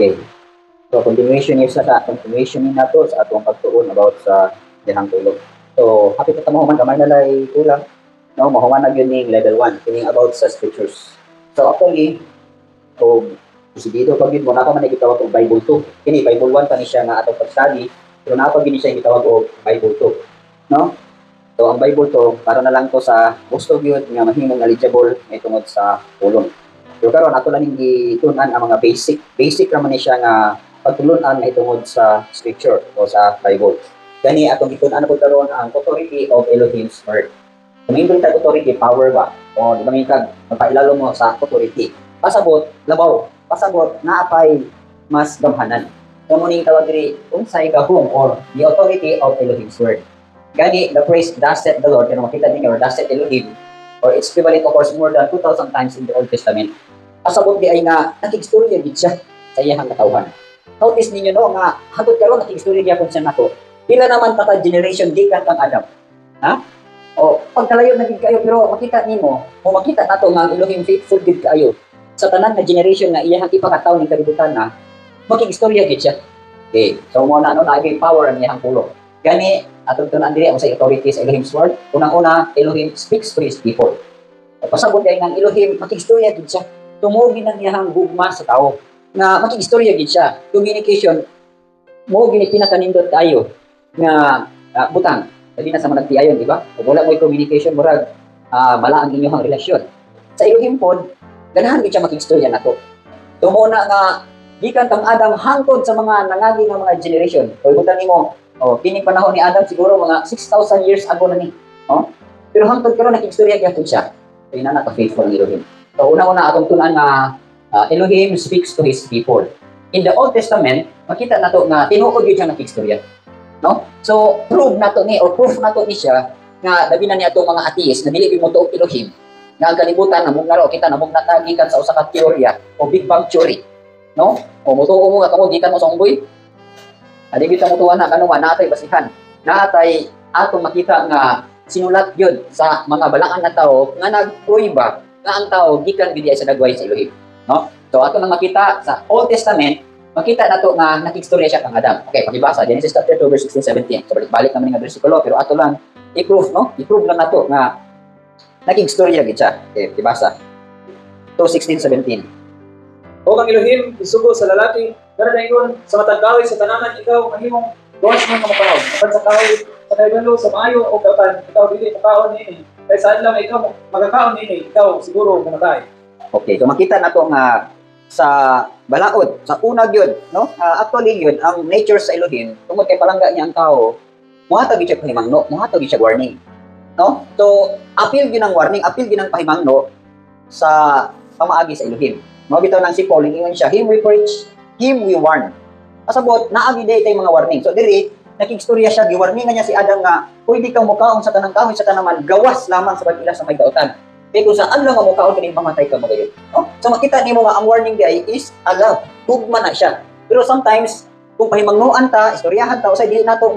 Okay. So, continuation na to sa atong pagtuon about sa dihang tulog. So, happy ka mo man kamay nalay kulang. No, mahuman na yun yung level 1, kining about sa scriptures. So, actually, kung dito pag yun mo, naka man gitawag og Bible 2. Kini Bible 1 pa ni siya nga atong pag-study, pero napa gini siya gitawag og Bible 2. No? So, ang Bible 2, para na lang to sa gusto yun nga mahimong knowledgeable may tungod sa tulong. Pero karon ato lang gitunan ang mga basic raman ni siya nga pagtulunan na itungod sa scripture o sa Bible. Gani atong gitunan po karon ang authority of Elohim's word. Kung yung authority, power ba? O di ba may magpailalo mo sa authority? Pasabot, labaw. Pasabot, naapay mas gamhanan. So muning tawag diri unsay gahom or the authority of Elohim's word. Gani the phrase thus said the Lord, kung makita ninyo, thus said Elohim, or it's equivalent of course more than 2,000 times in the Old Testament. Pasabot di ay nga nakig-istorya gid siya sa iyang katawhan. Notice ninyo no nga hangtod karon nakig-istorya gyapon siya nato. Pila naman ta generation gikan kang Adam. Ha? O pagkalayo na gid kayo pero makita nimo, o makita nato nga ang Elohim faithful gid kayo. Sa tanan nga generation nga iyang ipakataw ning kalibutan na makig-istorya gid siya. Okay, so mo na no naay power ang iyang pulo. Gani atong tunan diri ang sa authority sa Elohim's word. Unang-una, Elohim speaks to his people. Pasabot kay nang Elohim makig-istorya gid siya. Tumugi ng iyang gugma sa tao nga makig-istorya gid siya. Communication mo gini pinakanindot tayo nga butang dali na sa managti ayon, di ba? Kung wala mo communication murag mala ang inyong relasyon. Sa Elohim pod ganahan gid siya makig-istorya nato. Tumuna nga gikan kang Adam hangtod sa mga nangagi nga mga generation. Kung butang nimo, kining panahon ni Adam siguro mga 6,000 years ago na ni. Pero hangtod karon nakig-istorya gyud siya. Kaya na faithful ang Elohim. So, una-una atong tunan nga Elohim speaks to his people. In the Old Testament, makita nato nga tinuod gyud siya nakig-istorya. No? So, proof nato ni siya nga labi na ni ato mga atheist na dili mo tuog Elohim. Nga ang kalibutan namong laro kita namong natagi kan sa usa ka teorya o Big Bang theory. No? O mutuo mo nga kamo gikan mo sa unggoy. Adi kita mutuan na kanang natay basihan. Natay atong makita nga sinulat gyud sa mga balaan nga tawo nga nagpruiba nga ang tao gikan gid sa dagway sa Elohim, no? So ato nang makita sa Old Testament, makita nato nga nakig-istorya siya kang Adam. Okay, pakibasa Genesis chapter 2 verse 16-17. So balik naman nga bersikulo pero ato lang i-prove, no? I-prove lang nato nga nakig-istorya gid siya. Okay, pakibasa 2:16-17. O kang Elohim isugo sa lalaki garadayon sa matag kahoy sa tanaman ikaw mahimong duwas mo nga makaon. Apan sa kahoy sa kaybalo sa maayo o kautan ikaw dili makaon niini. Kaya saan lang ikaw magkakaon nini, ikaw siguro mamatay. Okay, so makita na to nga sa balaod, sa una gyud, no? Actually gyud ang nature sa Elohim, tungod kay palangga niya ang tao, muhatag gyud siya pahimangno, muhatag gyud siya warning. No? So, appeal gyud ang warning, appeal gyud ang pahimangno sa pamaagi sa Elohim. Mao bitaw nang si Paul ingon siya, him we preach, him we warn. Pasabot naagi day tay mga warning. So diri nakig-istorya siya, giwarningan niya si Adam nga, pwede kang mukaon sa tanang kahoy sa tanaman, gawas lamang sa pag-ila sa may kautan. Kaya kung saan lang ang mukaon, kini mamatay ka magayon. No? So makita niyo nga, ang warning di is a love. Tugma na siya. Pero sometimes, kung pahimangnuan ta, istoryahan ta, usay dili nato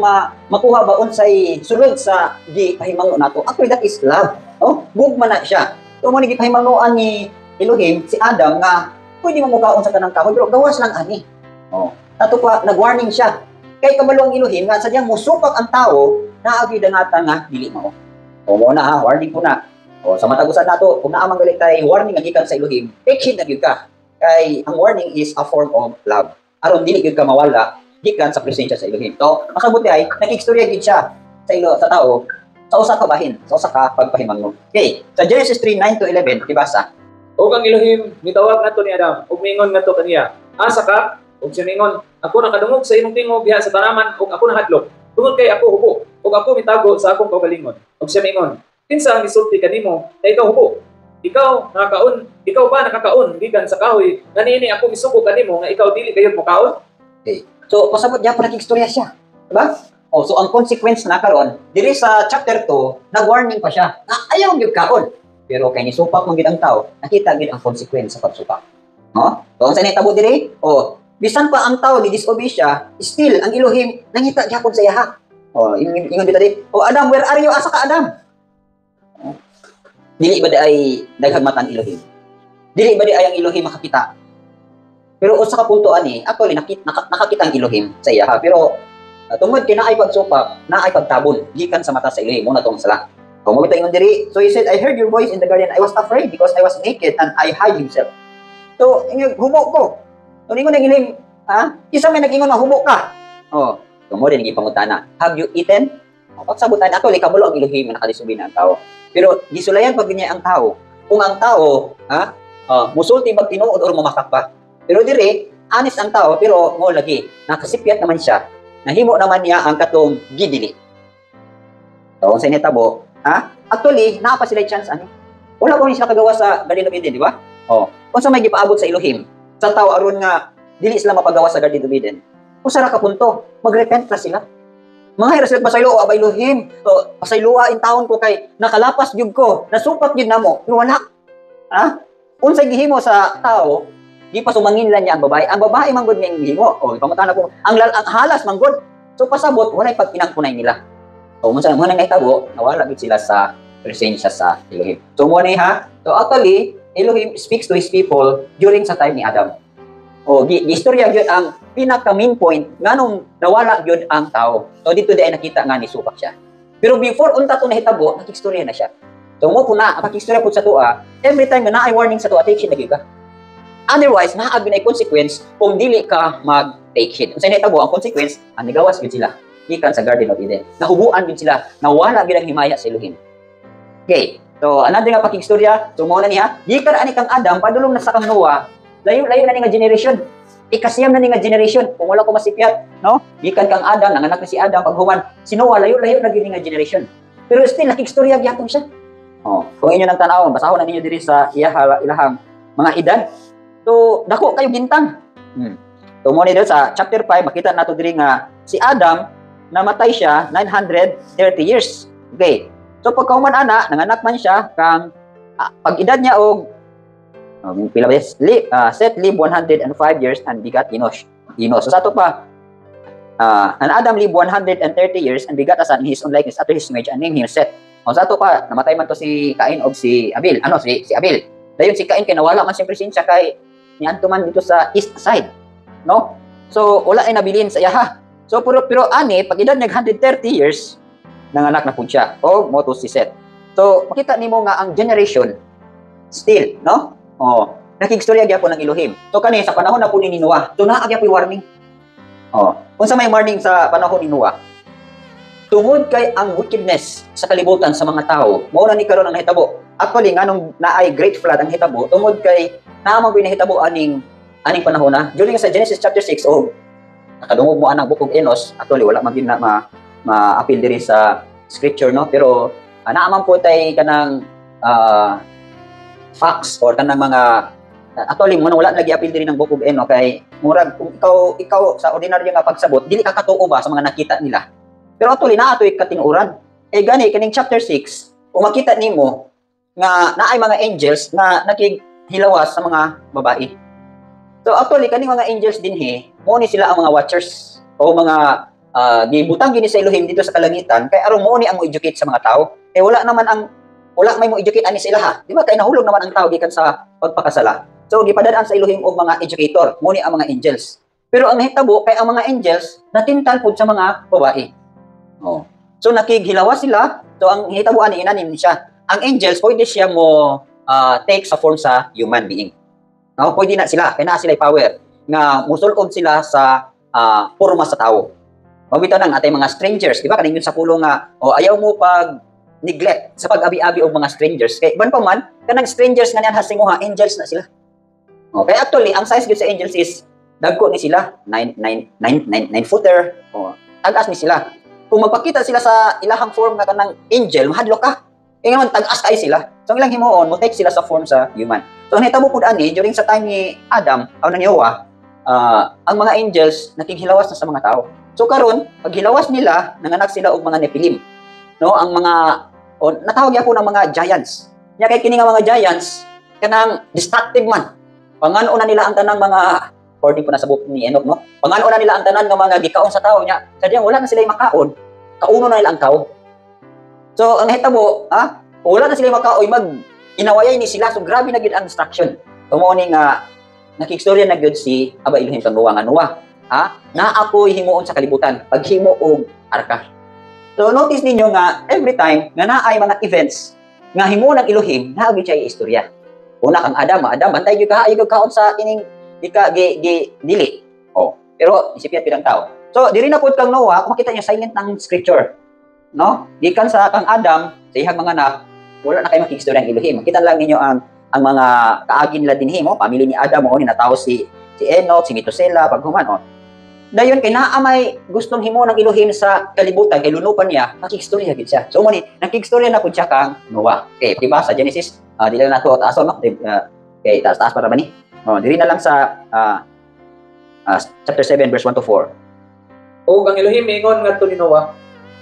makuha ba unsay sulod sa pahimangno nato. Actually, that is love. No? Gugma na siya. So mo ni pahimangnuan ni Elohim, si Adam, nga pwede mo mukaon sa tanang kahoy, pero gawas lang ani. Nato pa, nag-warning siya. Kay kabalo ang Elohim nga sadyang musupak ang tao na agidangatan nga dili mao. O mo na ha, warning ko na. O sa matagusan nato, kung naa man galit tay warning nga gikan sa Elohim, take heed na gyud ka. Kay ang warning is a form of love. Aron dili gyud ka mawala gikan sa presensya sa Elohim. So, makabuti ay nakig-istorya gyud siya sa tao sa usa ka bahin, sa usa ka pagpahimangno. Okay, sa Genesis 3:9-11, dibasa. O kang Elohim mitawag nato ni Adam ug mingon ngadto kaniya, asa ka? Ug siya mingon, ako nakadungog sa imong tingog diha sa tanaman ug ako nahadlok. Tungod kay ako hubo ug ako mitago sa akong kaugalingon. Ug siya mingon, kinsa ang gisulti kanimo kay ikaw hubo? Ikaw ba nakakaon gikan sa kahoy? Naniini ako misugo kanimo nga ikaw dili gayud mokaon? Okay. So pasabot niya pa nag-istorya siya, diba? So ang consequence na karon, diri sa chapter 2, nag-warning pa siya. Na ayaw gyud kaon. Pero kay nisupak man gid ang tao, nakita gid ang consequence sa pagsupak. No? So ang sa nitabo diri, bisan pa ang tao ni disobey siya, still ang Elohim nangita gyapon sa iya. Ingon dito di, Adam, where are you? Asa ka, Adam? Dili ba di ay daghang mata ang Elohim? Dili ba di ay ang Elohim makakita? Pero usa ka punto ani, actually nakakita ang Elohim sa iya ha. Pero tungod kay naay pagsupak, naay pagtabon gikan sa mata sa Elohim mo na tong sala. Kung mo ingon diri, so he said, I heard your voice in the garden. I was afraid because I was naked and I hide himself. So, humo ko. So, ningon nang Elohim, ha? Isa may nag-ingon na humo ka. Oh, tumo din gipangutana. Have you eaten? Pagsabutan ato likabulo ang Elohim na nakadisubi na ang tao. Pero gisulayan pag niya ang tao. Kung ang tao, ha? Musulti pag tinuod or mamakak pa. Pero dire, honest ang tao pero mo lagi nakasipyat naman siya. Nahimo naman niya ang katong gidili. So, kung sa initabo, ha? Actually, naa pa sila chance ani. Wala ko ni sila kagawa sa Garden of Eden, di ba? Oh, kung sa may gipaabot sa Elohim, sa tao aron nga dili sila mapagawa sa Garden of Eden. Kung sara ka punto, magrepent na sila. Mga hiraslit pasaylo o abay Elohim. So, pasayloa in taon ko kay nakalapas gyud ko, nasupat gyud namo. Pero wala. Ha? Unsay gihimo sa tao, di pa sumanginlan niya ang babae. Ang babae man gud nga gihimo. O, pangutana ko, ang halas man gud. So pasabot walay pagpinangkunay nila. So, mo nang nahitabo, nawala gid sila sa presensya sa Elohim. So, mo ni ha. So, actually, Elohim speaks to his people during sa time ni Adam. O, gistorya gyud ang pinaka main point nganong nawala gyud ang tao. So, dito ay nakita nga ni supak siya. Pero before unta to nahitabo, nakikstorya na siya. So, mo puna, pakikstorya pud sa tuwa, every time na naay warning sa tuwa, take heed lagi ka. Otherwise, naa gyud ay consequence kung dili ka mag-take heed. Unsa nahitabo ang consequence, ang nigawas gyud sila gikan sa Garden of Eden. Nahubuan din sila, nawala gyud ang himaya sa Elohim. Okay. So, another nga pakikstorya, so mo na niya, gikan ani kang Adam padulong na sa kang Noah, layo-layo na ni nga generation. Ikasiyam na ni nga generation kung wala ko masipyat, no? Gikan kang Adam, nanganak na si Adam paghuman, si Noah layo-layo na gyud nga generation. Pero still nakikstorya gyapon siya. Oh, kung inyo nang tan-awon, basahon na ninyo diri sa ilahang mga edad. So, dako kayo bintang. So, mo ni dito sa chapter 5, makita nato diri nga si Adam namatay siya 930 years. Okay. So pagkauman ana, nanganak man siya kang pag edad niya og pila ba Seth live 105 years and begat Enosh. So sa ato pa an Adam live 130 years and begat a son in his own likeness after his image and named him Seth. O sa ato pa namatay man to si Cain og si Abel. Si Abel. Dayon si Cain kay nawala man siyempre siya kay niadto man dito sa east side. No? So wala ay nabilin sa iyaha. So pero ani pag edad nag 130 years nanganak na pud siya o mo to si Seth. So makita nimo nga ang generation still, no? Oh, nakigstorya gyapon ng Elohim. So kani sa panahon na pud ni Noah, so naa gyapon warning. Oh, unsa may warning sa panahon ni Noah? Tungod kay ang wickedness sa kalibutan sa mga tao, mao na ni karon ang nahitabo. Actually nganong naay great flood ang hitabo tungod kay naa man nahitabo aning panahon na during sa Genesis chapter 6 nakadungog mo anang Book of Enos. Actually wala man din na ma-appeal diri sa scripture, no? Pero naaman po tay kanang facts or kanang mga actually mo wala lagi appeal diri ng Book of Enos kay murag kung ikaw sa ordinaryo nga pagsabot dili ka katuo ba sa mga nakita nila. Pero actually naa atoy katinuoran. Gani kaning chapter 6 kung makita nimo nga naay mga angels na nakighilawas sa mga babae. So actually kaning mga angels dinhi mo ni sila ang mga watchers o mga gibutang gini sa Elohim dito sa kalangitan kay aron mo ni ang mo-educate sa mga tao. Wala may mo-educate ani sa ilaha. Di ba kay nahulog naman ang tao gikan sa pagpakasala. So gipadadaan sa Elohim og mga educator, mo ni ang mga angels. Pero ang nahitabo kay ang mga angels natintal pud sa mga babae. Oh. So nakighilawas sila. So ang nahitabo ani inanim siya. Ang angels pwede siya mo take sa form sa human being. No, pwede na sila, kaya na sila power nga musulod sila sa porma sa tao. Mabitaw nang atay mga strangers, di ba? Kaning sa pulong nga ayaw mo pag neglect sa pag-abi-abi og mga strangers. Kay ban pa man kanang strangers nga niyan hasimuha angels na sila. Okay, actually ang size gyud sa angels is dagko ni sila 9 footer. Tagas ni sila. Kung magpakita sila sa ilahang form nga kanang angel, mahadlok ka. Ngayon tagas kay sila. So ang ilang himuon mo take sila sa form sa human. So nahitabo pud ani during sa time ni Adam o ni Noah, ang mga angels nakighilawas na sa mga tao. So karon paghilawas nila nanganak sila og mga Nephilim. No, ang mga natawag gyapon ng mga giants. Nya kay kini nga mga giants kanang destructive man. Pangano na nila ang tanang mga according po na sa book ni Enoch, no? Pangano na nila ang tanan nga mga gikaon sa tao nya. Sadyang wala na sila makaon. Kauno na nila ang tao. So ang hitabo, wala na sila makaoy inawayay ni sila, so grabe na gid ang destruction. Tumo ni nga nakikstorya na gyud si Aba Elohim kang Noah nga Noah. Na ako'y himuon sa kalibutan paghimo og arka. So notice ninyo nga every time nga naay mga events nga himuon ng Elohim, naagi siya istorya. Una kang Adam, bantay gyud ka ayog kaon sa ining ika dili. Pero isipya pirang tao. So diri na pud kang Noah, makita niyo silent ng scripture. No? Gikan sa kang Adam, sa iyang mga anak, wala na kayo makikistorya ng Elohim. Makita lang ninyo ang mga kaagin nila dinhi mo, pamilya ni Adam mo ni natawo si Enoch, si Methuselah paghuman dayon kay naa may gustong himo ng Elohim sa kalibutan kay lunupan niya, nakikistorya gid siya. So mo ni nakikistorya na pud siya kang Noah. Okay, diba sa Genesis, dili na nato taason no. Kay taas para ba ni? Diri na lang sa chapter 7 verse 1 to 4. O ang Elohim ingon ngadto ni Noah,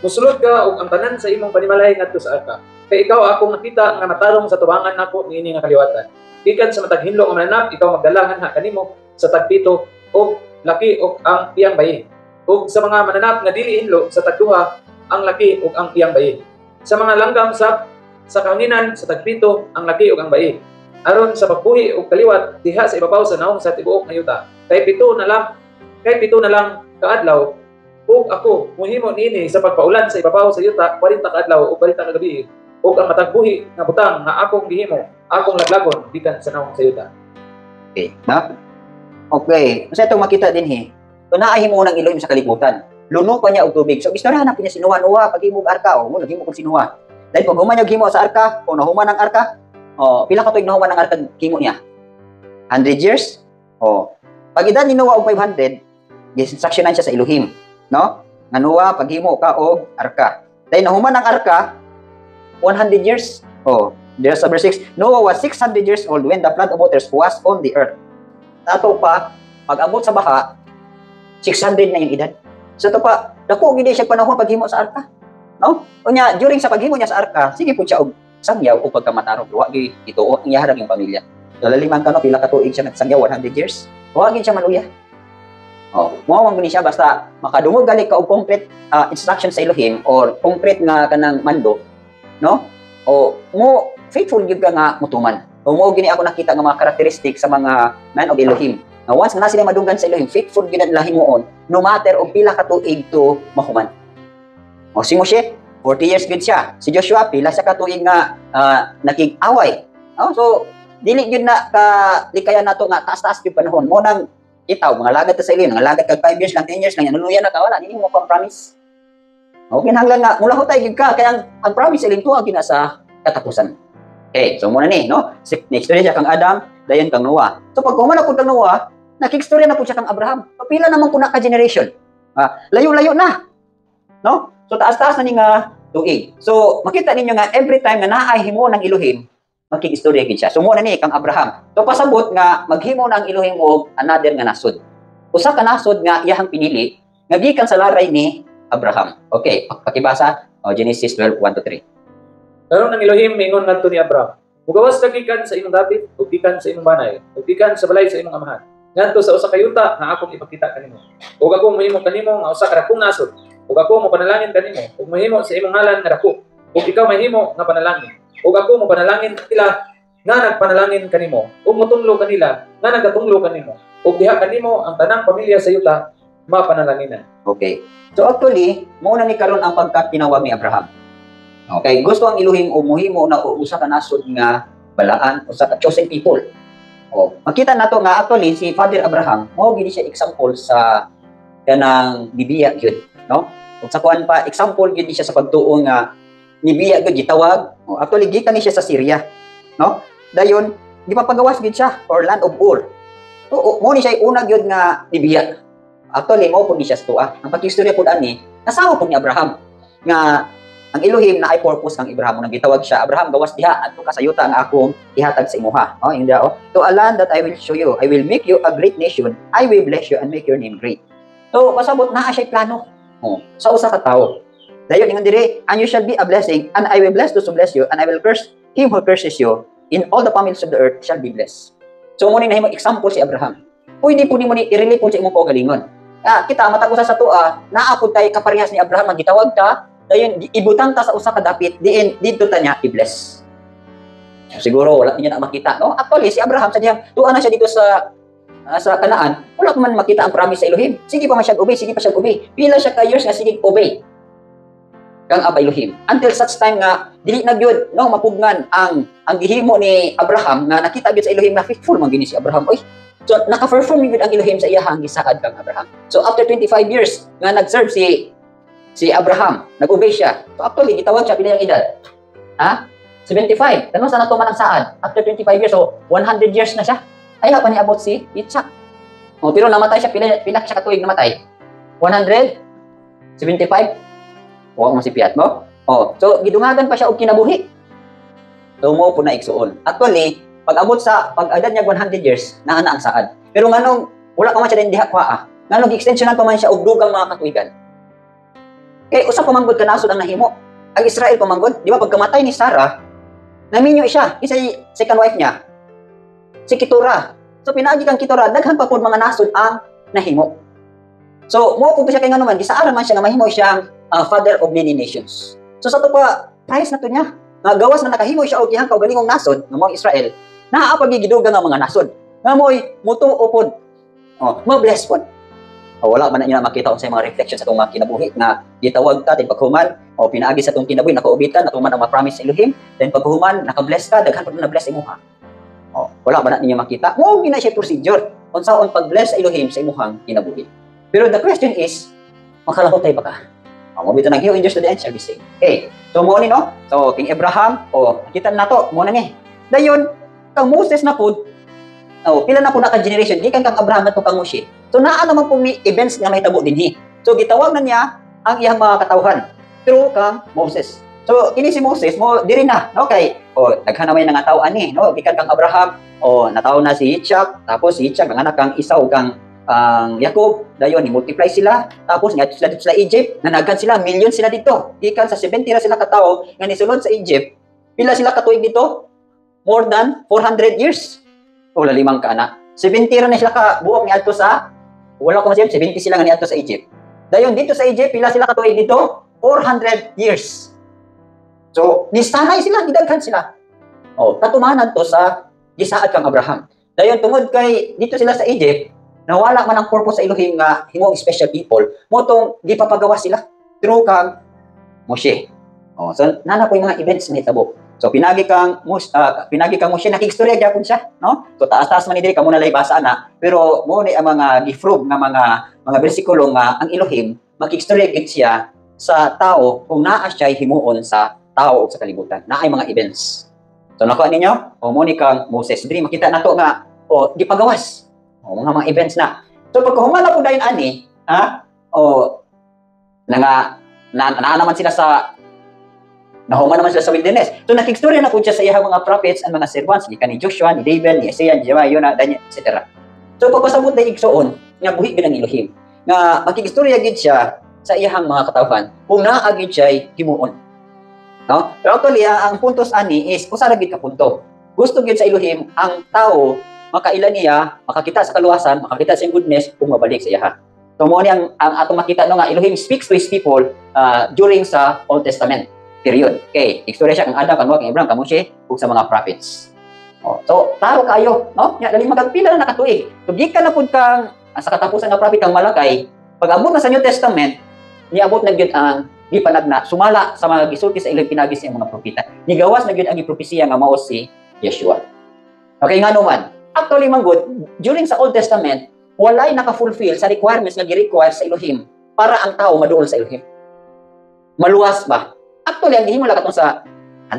musulod ka og ang tanan sa imong panimalay ngadto sa arka. Kay ikaw akong nakita nga natarong sa tubangan nako niini nga kaliwatan. Gikan sa matag hinlo nga mananap, ikaw magdalangan ha kanimo sa tagpito og laki og ang iyang bayi. Ug sa mga mananap nga dili hinlo sa tagduha, ang laki ug ang iyang bayi. Sa mga langgam sa kauninan sa tagpito, ang laki ug ang bayi. Aron sa pagbuhi og kaliwat diha sa ibabaw sa naong sa tibuok nga yuta. Kay pito na lang kaadlaw ug ako muhimo niini sa pagpaulan sa ibabaw sa yuta 40 kaadlaw ug 40 ka gabi. Ug ang matagbuhi nga butang nga akong gihimo, akong laglagon gikan sa naong sa yuta. Okay, na? Okay, kasi itong makita din ito naahimo ng Elohim sa kalibutan. Luno pa niya og tubig. So istoryahan na po niya si Noah, paghimo og arka, naghimo ko si Noah. Dahil pag human niya himo sa arka, o nahuman ang arka, pila ka tuig nahuman ang arka himo niya? 100 years? Pag edad ni Noah og 500, giinstruksyonan siya sa Elohim, no? Nga Noah, paghimo ka og arka. Dahil nahuman ang arka, 100 years. There's verse 6. Noah was 600 years old when the flood of waters was on the earth. Ato pa, pag-abot sa baha, 600 na yung edad. So ito pa, dako gid siya panahon paghimo sa arka. No? Unya, during sa paghimo niya sa arka, sige po siya og sangyaw o pagkamatarog. Wa gid ituo ang iyaharang yung pamilya. Lalaliman ka no, pila ka tuig siya nagsangyaw, 100 years. Wa gid siya maluya. Mao man siya basta makadungog gali ka og concrete instruction sa Elohim or concrete nga kanang mando, no? Mo faithful gyud ka nga mutuman. Mo gini ako nakita nga mga karakteristik sa mga man of Elohim. Now once na sila madunggan sa Elohim, faithful gyud ang himuon, no matter og pila ka tuig to mahuman. Si Moshe, 40 years gyud siya. Si Joshua, pila siya ka tuig nga nakig-away. So dili gyud na ka likayan nato nga taas-taas gyud panahon. Mo nang itaw mga lagad ta sa Elohim, mga lagad kag 5 years lang, 10 years lang, nuluyan na ka wala, dili mo pang promise. Kinahanglan nga mula hutay gyud ka kaya ang promise Elohim tuwa gyud na sa katapusan. Okay, so muna ni, no? Next story siya kang Adam, dayon kang Noah. So pag humana po kang Noah, nakik-story na po siya kang Abraham. So pila naman po na ka-generation. Layo-layo na. No? So taas-taas na ni nga tuig. So makita ninyo nga every time nga naay himo ng Elohim, makik-story gid siya. So muna ni kang Abraham. So pasabot nga maghimo na ang Elohim og another nga nasod. Usa ka nasod nga iyahang pinili nga gikan sa laray ni Abraham. Okay, pakibasa Genesis 12:1-3. Karon ang Elohim mingon ngadto ni Abraham, mugawas ka gikan sa imong dapit ug gikan sa imong banay, ug gikan sa balay sa imong amahan. Ngadto sa usa ka yuta nga akong ipakita kanimo. Ug ako mahimo kanimo nga usa ka dakong nasod. Ug ako mo panalangin kanimo, ug mahimo sa imong ngalan nga dako. Ug ikaw mahimo nga panalangin. Ug ako mo panalangin kanila nga nagpanalangin kanimo. Ug motunglo kanila nga nagatunglo kanimo. Ug diha kanimo ang tanang pamilya sa yuta mapanalanginan. Okay. So actually, mao na ni karon ang pagkatinawag ni Abraham. Okay, gusto ang Elohim o muhimo na usa ka nasod nga balaan, usa ka chosen people. Makita nato nga actually si Father Abraham, mao gid siya example sa kanang bibiya gyud, no? Ug sa kuan pa example gyud siya sa pagtuo nga nibiya gyud gitawag. Actually gikan ni siya sa Syria, no? Dayon gipapagawas gyud siya or land of Ur. So mao ni siya una gyud nga nibiya. Actually mao pud ni siya sa tuwa. Ang pag-istorya pud ani, nasawa pud ni Abraham nga ang Elohim na ay purpose kang Abraham nang gitawag siya, Abraham gawas diha adto ka sa yuta nga akong ihatag sa imuha. Yung daw, to a land that I will show you, I will make you a great nation, I will bless you and make your name great. So pasabot na siya plano. Sa usa ka tawo. Dayon ingon diri, and you shall be a blessing, and I will bless those who bless you, and I will curse him who curses you. In all the families of the earth shall be blessed. So mo ni nahimo example si Abraham. Pwede po nimo ni i-relate po sa imong kaugalingon. Kita matag usa sa tuwa, naa pud tay kaparehas ni Abraham ang gitawag ta. Dayon ibutang ta sa usa ka dapit diin didto ta niya i-bless. Siguro wala niya na makita, no? Actually si Abraham sa diyang tuwa na siya dito sa sa Kanaan, wala pa man makita ang promise sa Elohim. Sige pa man siya obey, sige pa siya obey. Pila siya ka years nga sige obey kang Abba Elohim. Until such time nga dili na gyud no mapugnan ang gihimo ni Abraham nga nakita gyud sa Elohim nga faithful man gini si Abraham. Oy, so naka-perform gyud ang Elohim sa iyahang gisaad kang Abraham. So after 25 years nga nag-serve si Abraham, nag-obey siya. So actually gitawag siya pila ang edad? Ha? 75. Kano sa nato man ang saad? After 25 years, so 100 years na siya. Ay, pa ni abot si Yitzhak. Oh, pero namatay siya, pila siya katuig namatay? 175? Huwag mo si Piat mo. Oh, so, gidungagan pa siya og kinabuhi. So, mo po na igsuon. Actually, pag-adad niya 100 years, naana ang saad. Pero nganong, wala pa man siya din diha kwa nganong, gi-extensionan pa man siya og dugang mga katuigan. Kaya, usap pamanggod ka nasod ang nahimo. Ang Israel pamanggod, di ba, pagkamatay ni Sarah, naminyo siya, isa second wife niya, si Keturah. So pinaagi kang Keturah, daghan pa pud mga nasod ang nahimo. So mo pud siya kay ngano man gisaara man siya nga mahimo siyang father of many nations. So sa to pa price na to niya. Nga gawas na nakahimo siya og iyang kaugalingong nasod nga mga Israel. Naa pa gigidugang nga mga nasod. Nga moy mutuo pod. Oh, mo bless pod. Wala man na niya makita unsay mga reflection sa atong mga kinabuhi nga gitawag ta tin paghuman o pinaagi sa atong kinabuhi nakaubitan atong man ang ma-promise sa Elohim, then paghuman naka-bless ka daghan pud na bless imuha. Oh, wala ba na ninyo makita? Mo gina siya procedure unsaon pag-bless sa Elohim sa imuhang kinabuhi. Pero the question is, makalahotay ba ka? Oh, mo bitaw nang hiyo in just to the end shall be saved. Okay. So mo ni no? So King Abraham, nakita nato mo na ni. Dayon kang Moses na pud. Pila na po naka-generation, di kang Abraham at kang Moshe. So, naa naman po may events nga may tabo dinhi. So, gitawag na niya ang iyang mga katawhan through kang Moses. So, kini si Moses, mo, diri na, okay. Daghan na may nangatawhan ni, no? Gikan kang Abraham, nataw na si Yitzhak, tapos si Yitzhak, nanganak kang Esau, kang Jacob, dayon, i-multiply sila, tapos nga sila dito sa Egypt, nanagan sila, million sila dito. Gikan sa 70 na sila katao, nga nisulod sa Egypt, pila sila katuig dito? More than 400 years. Limang ka na. 70 ra na sila ka buok ni adto sa wala ko masayab 70 sila nga ni adto sa Egypt. Dayon dito sa Egypt pila sila katuig dito? 400 years. So nisanay sila, gidaghan sila. Katumanan to sa gisaad kang Abraham. Dayon tungod kay dito sila sa Egypt, nawala man ang purpose sa Elohim nga himong special people, motong gipapagawa sila through kang Moshe. So nana ko yung mga events ni tabo. So pinagi kang Moshe nakigstorya gyapon siya, no? So taas-taas man ni diri kamo na basa na, pero mo ni ang mga gi-prove nga mga bersikulo nga ang Elohim makigstorya gid siya sa tao kung naa siya himuon sa tao o sa kalibutan. Naay mga events. So nakuha ninyo, mo ni kang Moses diri makita nato nga gipagawas. Mga events na. So pagkahumala po dayon ani, naman sila sa nahuman naman sila sa wilderness. So nakigstorya na po siya sa iyang mga prophets and mga servants, ni Joshua, ni David, ni Isaiah, ni Jeremiah, Yonah, Daniel, etc. So pagpasabot na igsoon, nga buhi gid ang Elohim, nga makigstorya gid siya sa iyang mga katawhan, kung naa gid siya himuon. No? Pero actually, ang puntos ani is, kung saan gid ka punto. Gusto gid sa Elohim, ang tao, makaila niya, makakita sa kaluwasan, makakita sa goodness, kung mabalik sa iya. So mo ni ang atong makita no nga, Elohim speaks to His people during sa Old Testament. Period. Okay, istorya siya kang Adam, kang Noah, kang Abraham, kang Moshe, ug sa mga prophets. So, taro kayo, no? Nya dali magagpila na nakatuig. So, gikan na pud kang sa katapusan nga prophet kang Malakay, pag abot na sa New Testament, niabot na gyud ang gipanagna, sumala sa mga gisulti sa ilang pinagis ng mga propeta. Nigawas na gyud ang gipropesiya nga mao si Yeshua. Okay nga naman. Actually man good, during sa Old Testament, walay naka-fulfill sa requirements nga gi-require sa Elohim para ang tao maduol sa Elohim. Maluwas ba? Actually, ang gihimo lang katong sa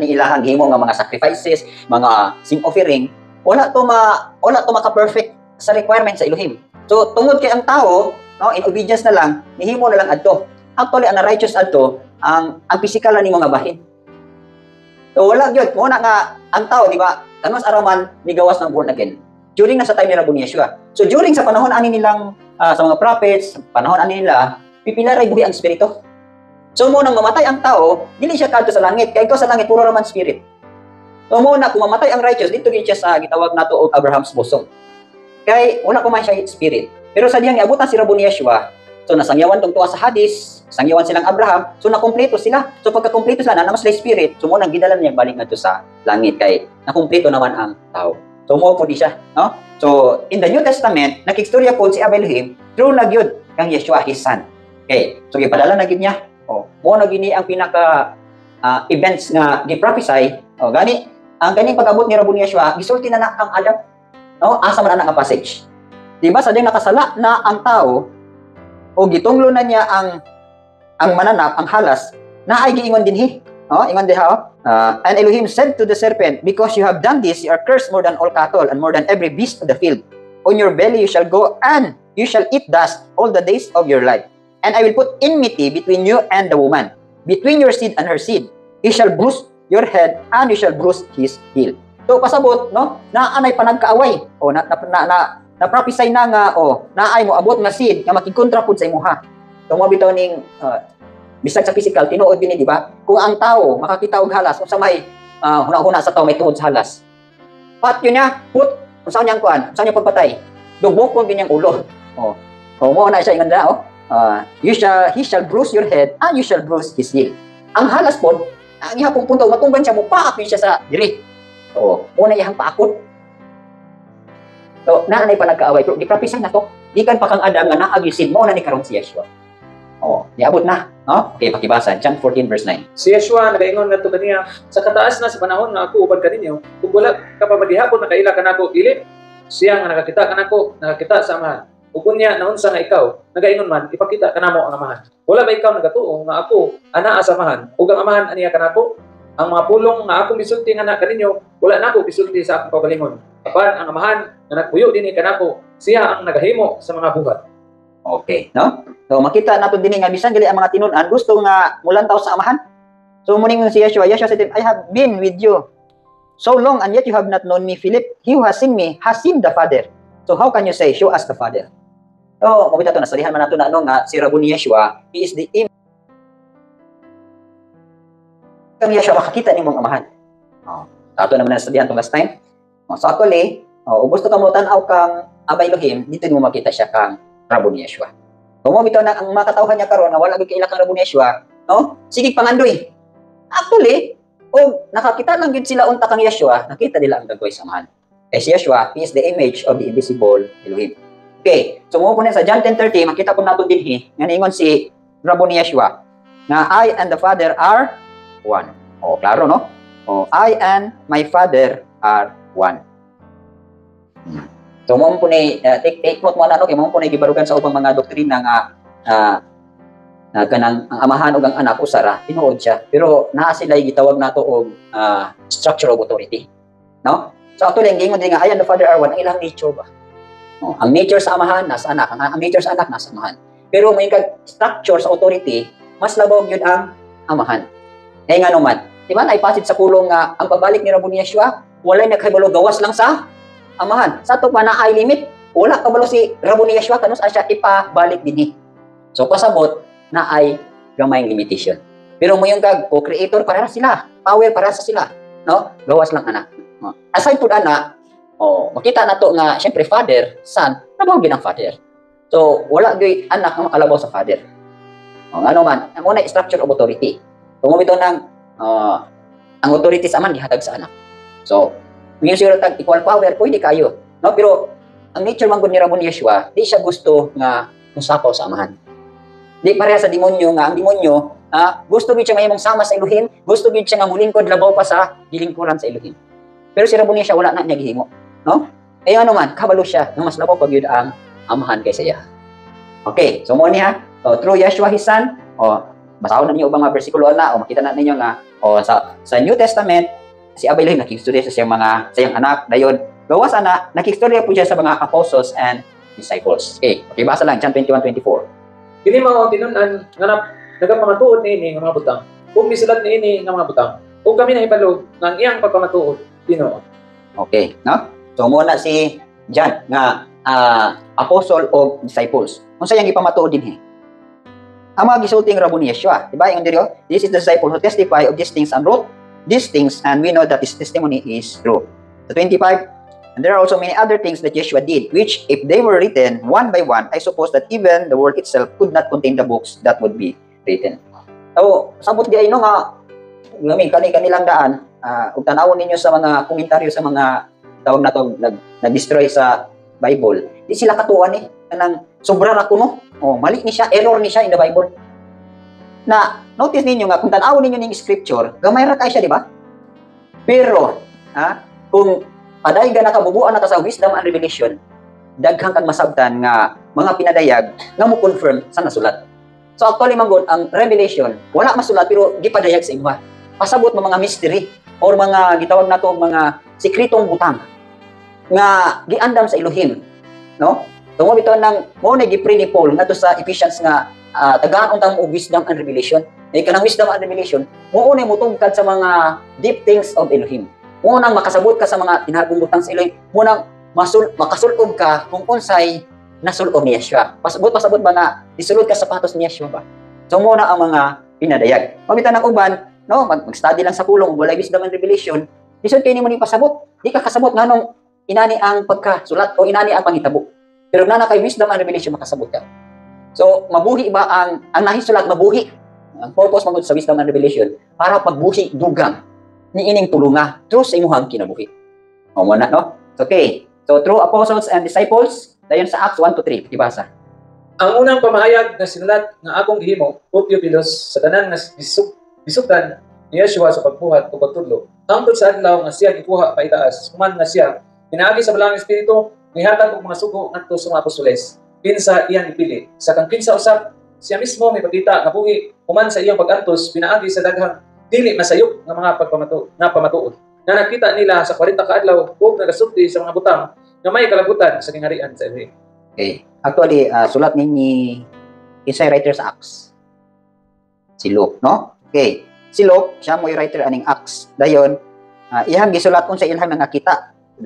ilahang gihimo nga mga sacrifices, mga sin offering, wala to maka-perfect sa requirement sa Elohim. So, tungod kay ang tao, no, in obedience na lang, nihimo na lang adto. Actually, ang righteous adto, ang physical na nimo nga bahin. So, wala gyud mo na nga ang tao, di ba? Kanos araman ni gawas ng born again. During na sa time ni Rabbi Yeshua. So, during sa panahon ani nilang sa mga prophets, panahon ani nila, pipilaray buhi ang espiritu. So mo nang mamatay ang tao, dili siya kadto sa langit. Kay ikaw sa langit puro raman spirit. So mo na kung mamatay ang righteous, dito gid siya sa gitawag nato og Abraham's bosom. Kay wala pa man siya spirit. Pero sa diyang giabutan si Rabbi Yeshua, so nasangyawan tong tuwa sa hadis, sangyawan silang Abraham, so nakumpleto sila. So pagka kumpleto sila na naman sila spirit, so mo nang gidala niya balik ngadto sa langit kay nakumpleto naman ang tao. So mo po di siya, no? So in the New Testament nakikstorya po si Elohim through na gyud kang Yeshua his son. Okay, so gipadala na gyud niya. Oh, mo na gini ang pinaka events nga gi-prophesy. Oh, gani ang ganing pag-abot ni Rabbi Yeshua gisulti na kang Adam. No, asa man ang passage. Diba sa ding nakasala na ang tao o gitunglo na niya ang mananap, ang halas, na ay giingon dinhi. Oh, ingon diha. And Elohim said to the serpent, because you have done this, you are cursed more than all cattle and more than every beast of the field. On your belly you shall go, and you shall eat dust all the days of your life. And I will put enmity between you and the woman, between your seed and her seed. He shall bruise your head, and you shall bruise his heel. So pasabot, no? Naanay panagkaaway. O na-prophesy na nga, naay mo abot nga seed nga makikontra pud sa imuha. So mo bitaw ning bisag sa physical tinuod gini, di ba? Kung ang tao makakita og halas unsa may huna-huna sa tao may tuod sa halas. Pat yun niya, put unsa niyang kuan, unsa niyang pagpatay. Dubok ko ganyang ulo. Mo na siya ingon na, he shall bruise your head and you shall bruise his heel. Ang halas pod, ang ihapong punto matunggan siya mo paak siya sa diri. Mo na iyang paakot. So, naanay pa nagkaaway. Pero di prophesy na to. Ikan pa kang Adam nga naagisin mo na ni karon si Yeshua. Niabot na. No? Okay, pakibasa. John 14 verse 9. Si Yeshua nagaingon ngadto kaniya, sa kataas na sa panahon nga ako ubad kaninyo, kung wala ka pa madihapon nakaila kanako dili, siya nga nakakita kanako, nakakita sa amahan. Ug unya naunsa nga ikaw, nagaingon man ipakita kanamo ang amahan. Wala ba ikaw nagatuo nga ako anaa sa amahan, ug ang amahan aniya kanako? Ang mga pulong nga akong bisulti nga na kaninyo, wala na ako bisulti sa akong kaugalingon. Apan ang amahan nga nagpuyo dinhi kanako, siya ang nagahimo sa mga buhat. Okay, no? So makita nato dinhi nga bisan gali ang mga tinun-an gusto nga mulantaw sa amahan. So muning si Yeshua said, I have been with you so long and yet you have not known me, Philip. He who has seen me has seen the Father. So how can you say, show us the Father? So mabita to na salihan man nato na nga si Rabbi Yeshua, he is the image kang Yeshua makakita nimong amahan. Ato naman na sabihan to last time. So actually, gusto ka mo tanaw kang Abay Elohim, dito mo makita siya kang Rabbi Yeshua. Kung mo bitaw na ang makatawhan niya karon na wala gyud kaila kang Rabbi Yeshua, no? Sige pangandoy. Actually, nakakita lang gyud sila unta kang Yeshua, nakita nila ang dagway samahan. Si Yeshua, he is the image of the invisible Elohim. Okay, so mo po sa John 10:30, makita po nato dinhi nga niingon si Rabbi Yeshua na I and the Father are one. Klaro, no? I and my Father are one. So mo po ni take note mo na no, kay mo po ni gibarugan sa ubang mga doktrina nga kanang ang amahan ug ang anak usara tinuod siya. Pero naa sila gitawag nato og structure of authority. No? So actually ang gingon din nga I and the Father are one, ang ilang nature ba? Ang nature sa amahan nasa anak, ang nature sa anak nasa amahan. Pero may structure sa authority, mas labaw gyud ang amahan. Nga naman, di ba naipasid sa pulong nga ang pabalik ni Rabbi Yeshua, walay nakahibalo gawas lang sa amahan. Sa to pa na ay limit, wala kabalo si Rabbi Yeshua kanus siya ipabalik dinhi. So pasabot na ay gamayng limitation. Pero mo yung co-creator para sila, power para sa sila, no? Gawas lang anak. Aside pud anak, makita na to nga syempre father, son, nabaw gid ang father. So wala gyud anak nga makalabaw sa father. Ano man, ang una structure of authority. Kung ito ng ang authority sa aman gihatag sa anak. So, yung siguro tag equal power pwede kayo, no? Pero ang nature man gud ni Rabbi Yeshua, di siya gusto nga musapaw sa amahan. Di pareha sa demonyo nga ang demonyo, gusto gid siya mahimong sama sa Elohim, gusto gid siya nga mulingkod labaw pa sa gilingkuran sa Elohim. Pero si Rabbi Yeshua wala na niya gihimo, no? Ano man, kabalo siya nga mas labaw pag yun ang amahan kaysa iya. Okay, so mo niya, through Yeshua his son, basahon na niyo ubang mga bersikulo na makita na ninyo nga sa New Testament si Abay Elohim nakikistorya sa siyang anak dayon gawas ana nakikistorya po siya sa mga apostles and disciples. Okay, basa lang John 21:24. Kini mao tinun-an nga nagapamatuod niini nga mga butang. Kung misulat niini nga mga butang, ug kami nahibalo nga ang iyang pagpamatuod Ginoo. Okay, no? So muna si John nga apostle o disciples. Unsa yang ipamatuod dinhi? Ang mga gisulting Rabbi Yeshua, di ba? Yung diri, this is the disciple who testify of these things and wrote these things, and we know that his testimony is true. So 25, and there are also many other things that Yeshua did, which if they were written one by one, I suppose that even the world itself could not contain the books that would be written. So, sabot di ay nga, kanilang daan, kung tanawon ninyo sa mga komentaryo sa mga tawag na to nag-destroy sa Bible. Di sila katuan eh. Kanang sobra ra kuno. Oh, mali ni siya, error ni siya in the Bible. Na notice ninyo nga kung tan-aw ninyo ning scripture, gamay ra kay siya, di ba? Pero kung paday ga nakabubuan na ta sa wisdom and revelation, daghang kang masabtan nga mga pinadayag nga mo confirm sa nasulat. So actually manggod ang revelation wala masulat pero gipadayag sa imuha. Pasabot mo mga mystery or mga gitawag nato mga sikretong butang nga giandam sa Elohim, no? Tungod ito nang mo na gipre ni Paul ngadto sa Ephesians nga tagaan untang og wisdom and revelation. Kanang wisdom and revelation mo unay motungkad sa mga deep things of Elohim. Mo nang makasabot ka sa mga tinagong butang sa Elohim. Mo nang makasulog ka kung unsay nasulog ni Yeshua. Pasabot ba na disulod ka sa sapatos ni Yeshua ba? So muna ang mga pinadayag. Mabitan ng uban, no, mag-study lang sa pulong, walay wisdom and revelation, lisod kayo ni mo ni pasabot. Di ka kasabot nganong inani ang pagkasulat o inani ang panghitabo. Pero na kay wisdom and revelation makasabot ka. So mabuhi ba ang nahisulat mabuhi? Ang purpose magud sa wisdom and revelation para pagbuhi dugang ni ining tulunga through sa imuhang kinabuhi. O mo na, no? Okay. So through apostles and disciples, dayon sa Acts 1-3, ibasa. Ang unang pamahayag na sinulat nga akong gihimo, O Theophilus, sa tanan nga bisugtan ni Yeshua sa pagbuhat o pagtudlo, hangtod sa adlaw nga siya gikuha pa itaas, human nga siya pinaagi sa balang espiritu, nihatag og mga sugo ngadto sa mga apostoles, kinsa iyang ipili. Sa kang kinsa usab, siya mismo may pagkita nga buhi, human sa iyang pag-antos, pinaagi sa daghang dili masayop nga mga pamatuod. Na nakita nila sa 40 ka adlaw ug nagasulti sa mga butang nga may kalabutan sa kingharian sa Elohim. Okay. Actually, sulat ni isay writer sa Acts. Si Luke, no? Okay. Si Luke, siya mo writer aning Acts. Dayon, iyang gisulat sa ilham nga nakita.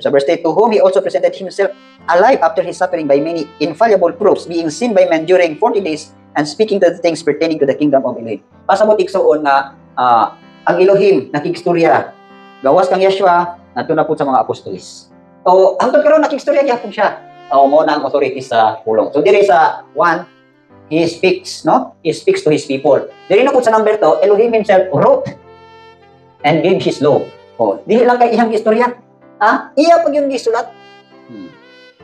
Sa verse 2, to whom he also presented himself alive after his suffering by many infallible proofs, being seen by men during 40 days and speaking to the things pertaining to the kingdom of Elohim. Pasabot igsuon nga ang Elohim nakigstorya. Gawas kang Yeshua, nato na po sa mga apostolis. O, hangtod karon nakigstorya gyapon siya. O, mo na ang authority sa pulong. So, diri sa 1, he speaks, no? He speaks to his people. Diri na po sa number 2, Elohim himself wrote and gave his law. O, dili lang kay iyang istorya. Iya pag yung gisulat.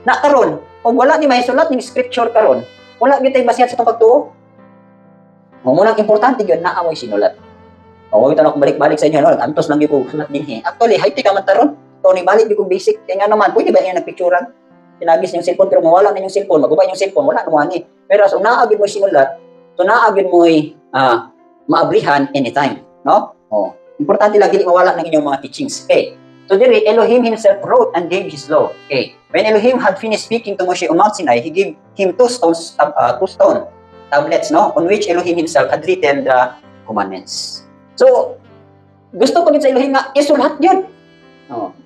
Na karon, o wala ni may sulat ning scripture karon, wala gyud tay basihad sa tong pagtuo. Mo nang importante gyud naa mo'y sinulat. O, ito na kung balik-balik sa inyo, no? Antos lang yung sulat din. Actually, high-tech naman taron. So, balik yung basic. Kaya nga naman, pwede ba yung nagpicturan? Tinagis yung cellphone, pero mawala na yung cellphone. Magubay yung cellphone, wala naman eh. Pero so, naagin mo sinulat, so naagin mo maabrihan anytime. No? O, importante lang, hindi mawala ng inyong mga teachings. Okay. So, diri, Elohim himself wrote and gave his law. Okay. When Elohim had finished speaking to Moshe on Mount Sinai, he gave him two stone tablets, no? On which Elohim himself had written the commandments. So, gusto ko din sa Elohim nga, isulat yun.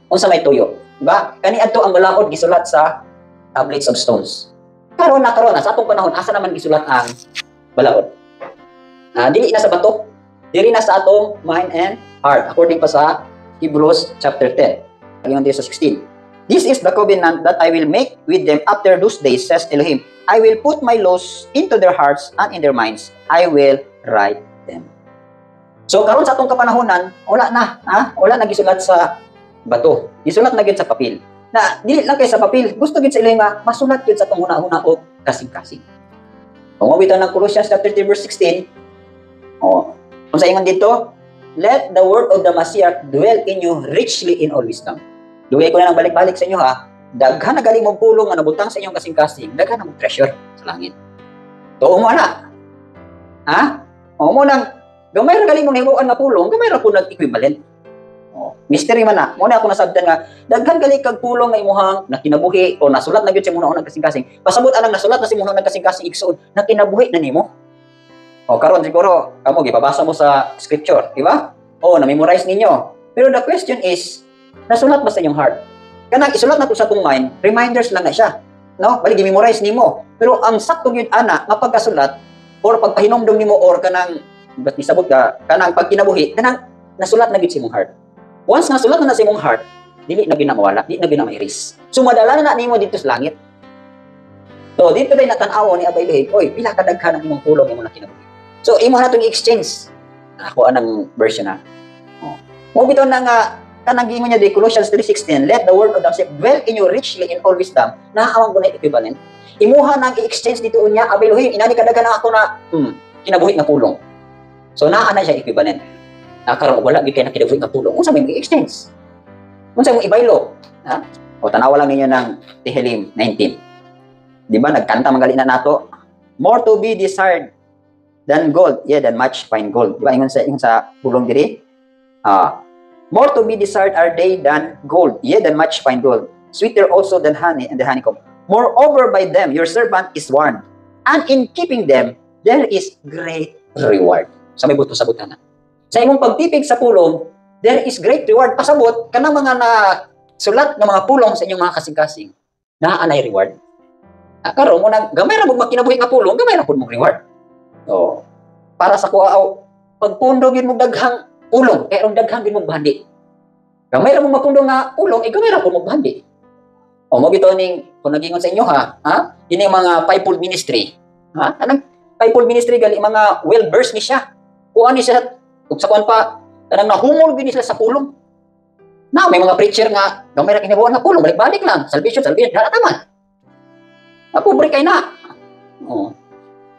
Unsa may tuyo. Diba? Kani adto ang balaod gisulat sa tablets of stones. Karon na sa atong panahon, asa naman gisulat ang balaod? Dili na sa bato. Dili na sa atong mind and heart. According pa sa Hebrews chapter 10. Ayun sa 16. This is the covenant that I will make with them after those days, says Elohim. I will put my laws into their hearts and in their minds. I will write them. So karon sa atong kapanahonan, wala na gisulat sa bato. Gisulat na gyud sa papel. Na dili lang kay sa papel, gusto gyud sa Elohim nga masulat gyud sa atong una-una og kasing-kasing. Kung mabitan ng Colossians chapter 3 verse 16, unsa ingon dito? Let the word of the Messiah dwell in you richly in all wisdom. Dugay ko na lang balik-balik sa inyo daghan na galing mong pulong nga nabutang sa inyong kasing-kasing, daghan na mong treasure sa langit. Tuo mo na. O mo nang gamay ra galing mong himuan nga pulong, gamay ra po nag-equivalent. Mystery man na. Mo na ako nasabtan nga daghan gali kag pulong nga imuhang nakinabuhi o nasulat na gyud sa imong unang kasing-kasing. Pasabot anang nasulat na sa imong unang kasing-kasing igsuon, nakinabuhi na nimo. Karon siguro kamo gipabasa mo sa scripture, di ba? Na-memorize ninyo. Pero the question is, nasulat ba sa inyong heart? Kanang isulat nato sa atong mind, reminders lang na siya. No? Bali gi-memorize nimo. Pero ang sakto gyud ana nga pagkasulat or pagpahinomdom nimo or kanang ba't nisabot ka, kanang pagkinabuhi, kanang nasulat na gyud sa imong heart. Once nasulat na sa imong heart, dili na gyud na mawala, dili na gyud na ma-erase. So madala na nimo dito sa langit. So dito day natan-aw ni Abay Elohim, oy, pila ka daghan ang imong pulong imong nakinabuhi. So imo na tong exchange. Ako anang version na. Mo bitaw na nga kanang giingon niya di Colossians 3:16, let the word of the self dwell in you richly in all wisdom. Naawang ko na equivalent. Imuha nang i-exchange dito unya, abelohin, inani kadaga na ako na kinabuhi nga pulong. So naa na siya equivalent. Karon wala gyud kay na kinabuhi nga pulong. Unsa may i-exchange? Unsa mo ibaylo? Ha? O tanawa lang ninyo ng Tehillim 19. Di ba nagkanta magali na nato? More to be desired than gold, than much fine gold. Di ba ingon sa pulong diri? More to be desired are they than gold, than much fine gold. Sweeter also than honey and the honeycomb. Moreover, by them your servant is warned, and in keeping them there is great reward. Sa may buto sa butana. Sa imong pagtipig sa pulong, there is great reward. Pasabot kanang mga sulat ng mga pulong sa inyong mga kasing-kasing. Naa anay reward. Karon mo nang gamay ra mo makinabuhi nga pulong, gamay ra pud mong reward. So, para sa kuha pagpundo gyud mo daghang pulong, kaya daghang gyud mong bahandi. Gamay ra mo mapundo nga pulong, gamay ra pud mong bahandi. O mo bitaw ning kung nagingon sa inyo ini mga fivefold ministry. Anang fivefold ministry gali mga well-versed ni siya. Kuan ni siya ug sa kuan pa kanang nahumol gini sila sa pulong. May mga preacher nga gamay ra kinabuhan nga pulong, balik-balik lang, salvation, dala taman. Pobre kay na.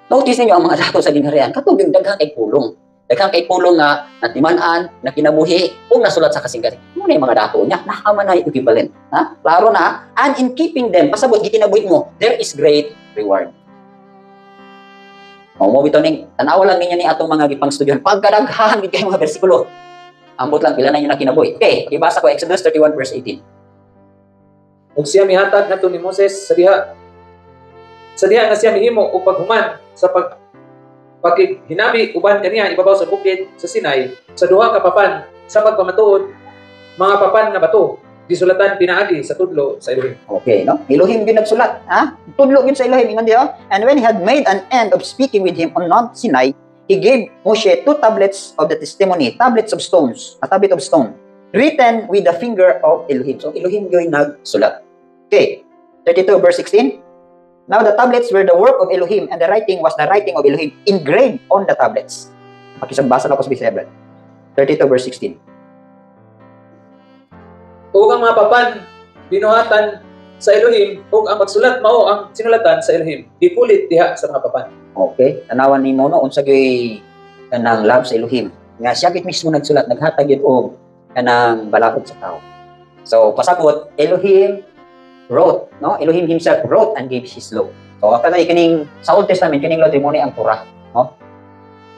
Notice niyo ang mga dato sa gingharian, katong yung daghang kay pulong. Daghang kay pulong nga natiman-an, na kinabuhi, kung nasulat sa kasing-kasing. Muna yung mga dato niya, nakaman na yung equivalent. Klaro na, and in keeping them, pasabot, gitinabuhi mo, there is great reward. Mo bitaw ning tanawa lang ninyo ni atong mga gipang studyon. Pagkadaghan gid kay mga bersikulo. Ambot lang pila na inyo na kinabuhi. Okay, ibasa ko Exodus 31 verse 18. Ug siya mihatag nato ni Moses sa diha nga siya mihimo og paghuman sa paghinabi uban kaniya ibabaw sa bukid sa Sinai sa duha ka papan sa pagpamatuod mga papan nga bato gisulatan pinaagi sa tudlo sa Elohim. Okay, no? Elohim gyud nagsulat, Tudlo gyud sa Elohim ingon diha. And when he had made an end of speaking with him on Mount Sinai, he gave Moshe 2 tablets of the testimony, tablets of stones, a tablet of stone, written with the finger of Elohim. So Elohim gyud nagsulat. Okay, 32 verse 16. Now the tablets were the work of Elohim, and the writing was the writing of Elohim engraved on the tablets. Makisagbasa na ko sa Bisaya. 32 verse 16. Ug ang mga papan binuhatan sa Elohim, ug ang pagsulat mao ang sinulatan sa Elohim. Dipulit diha sa mga papan. Okay, tanawan ni mo no unsa gyud kanang love sa Elohim. Nga siya gid mismo nagsulat, naghatag gyud og kanang balakod sa tao. So pasabot, Elohim wrote, no? Elohim himself wrote and gave his law. So, kanay kining sa Old Testament kining law mo ni ang Torah, no?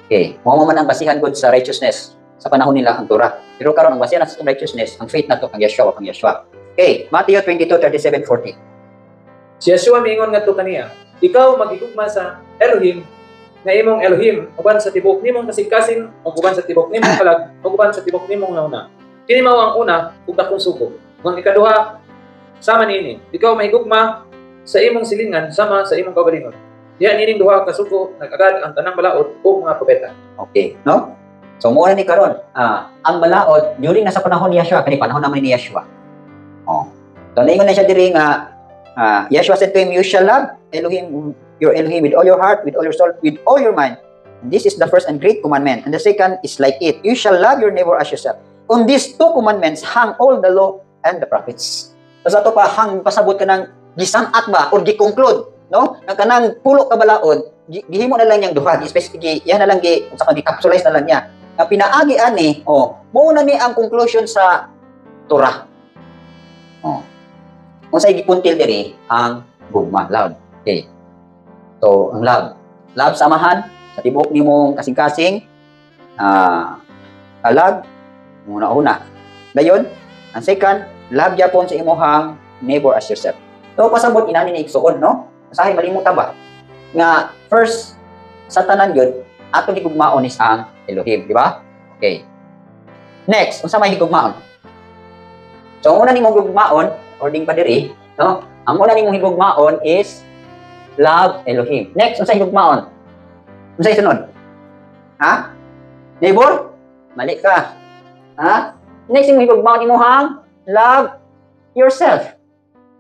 Okay, mo man ang basihan gud sa righteousness sa panahon nila ang Torah. Pero karon ang basihan sa righteousness ang faith nato kang Yeshua kang Yeshua. Okay, Matthew 22:37-40. Si Yeshua miingon ngadto kaniya, ikaw maghigugma sa Elohim nga imong Elohim uban sa tibok nimong kasing-kasing ug uban sa tibok nimong kalag ug uban sa tibok nimong nauna. Kini mao ang una ug dakong sugo. Ang ikaduha sama nini, ikaw mahigugma sa imong silingan sama sa imong kaugalingon. Diha nining duha ka sugo nag-agad ang tanang balaod ug mga propeta. Okay, no? So mo ni karon, ang balaod during nasa panahon ni Yeshua, kani panahon naman ni Yeshua. So naingon na siya diri nga Yeshua said to him, you shall love Elohim, your Elohim with all your heart, with all your soul, with all your mind. And this is the first and great commandment. And the second is like it. You shall love your neighbor as yourself. On these 2 commandments hang all the law and the prophets. So ato pa hang pasabot ka ng gisanat ba or gi-conclude, no? Nga kanang pulo ka balaod, gihimo na lang yang duha, specific yan na lang unsa ka gi-capsulize na lang niya. Nga pinaagi ani, mao na ni ang conclusion sa Torah. Unsay gipuntil diri ang gugma, love. Okay. So, ang love. Love samahan sa tibok nimong kasing-kasing. Love una. Dayon, ang second, love yapon sa imuhang neighbor as yourself. So, pasabot inani ni igsuon, no? Usahay malimutan ba? Nga, first, sa tanan yun, atong higugmaon is ang Elohim, di ba? Okay. Next, unsa may higugmaon? So, ang una nimong higugmaon, according pa diri, no? Ang una nimong higugmaon is love Elohim. Next, unsa higugmaon? Unsa sunod? Neighbor? Mali ka. Next, imong higugmaon imuhang love yourself.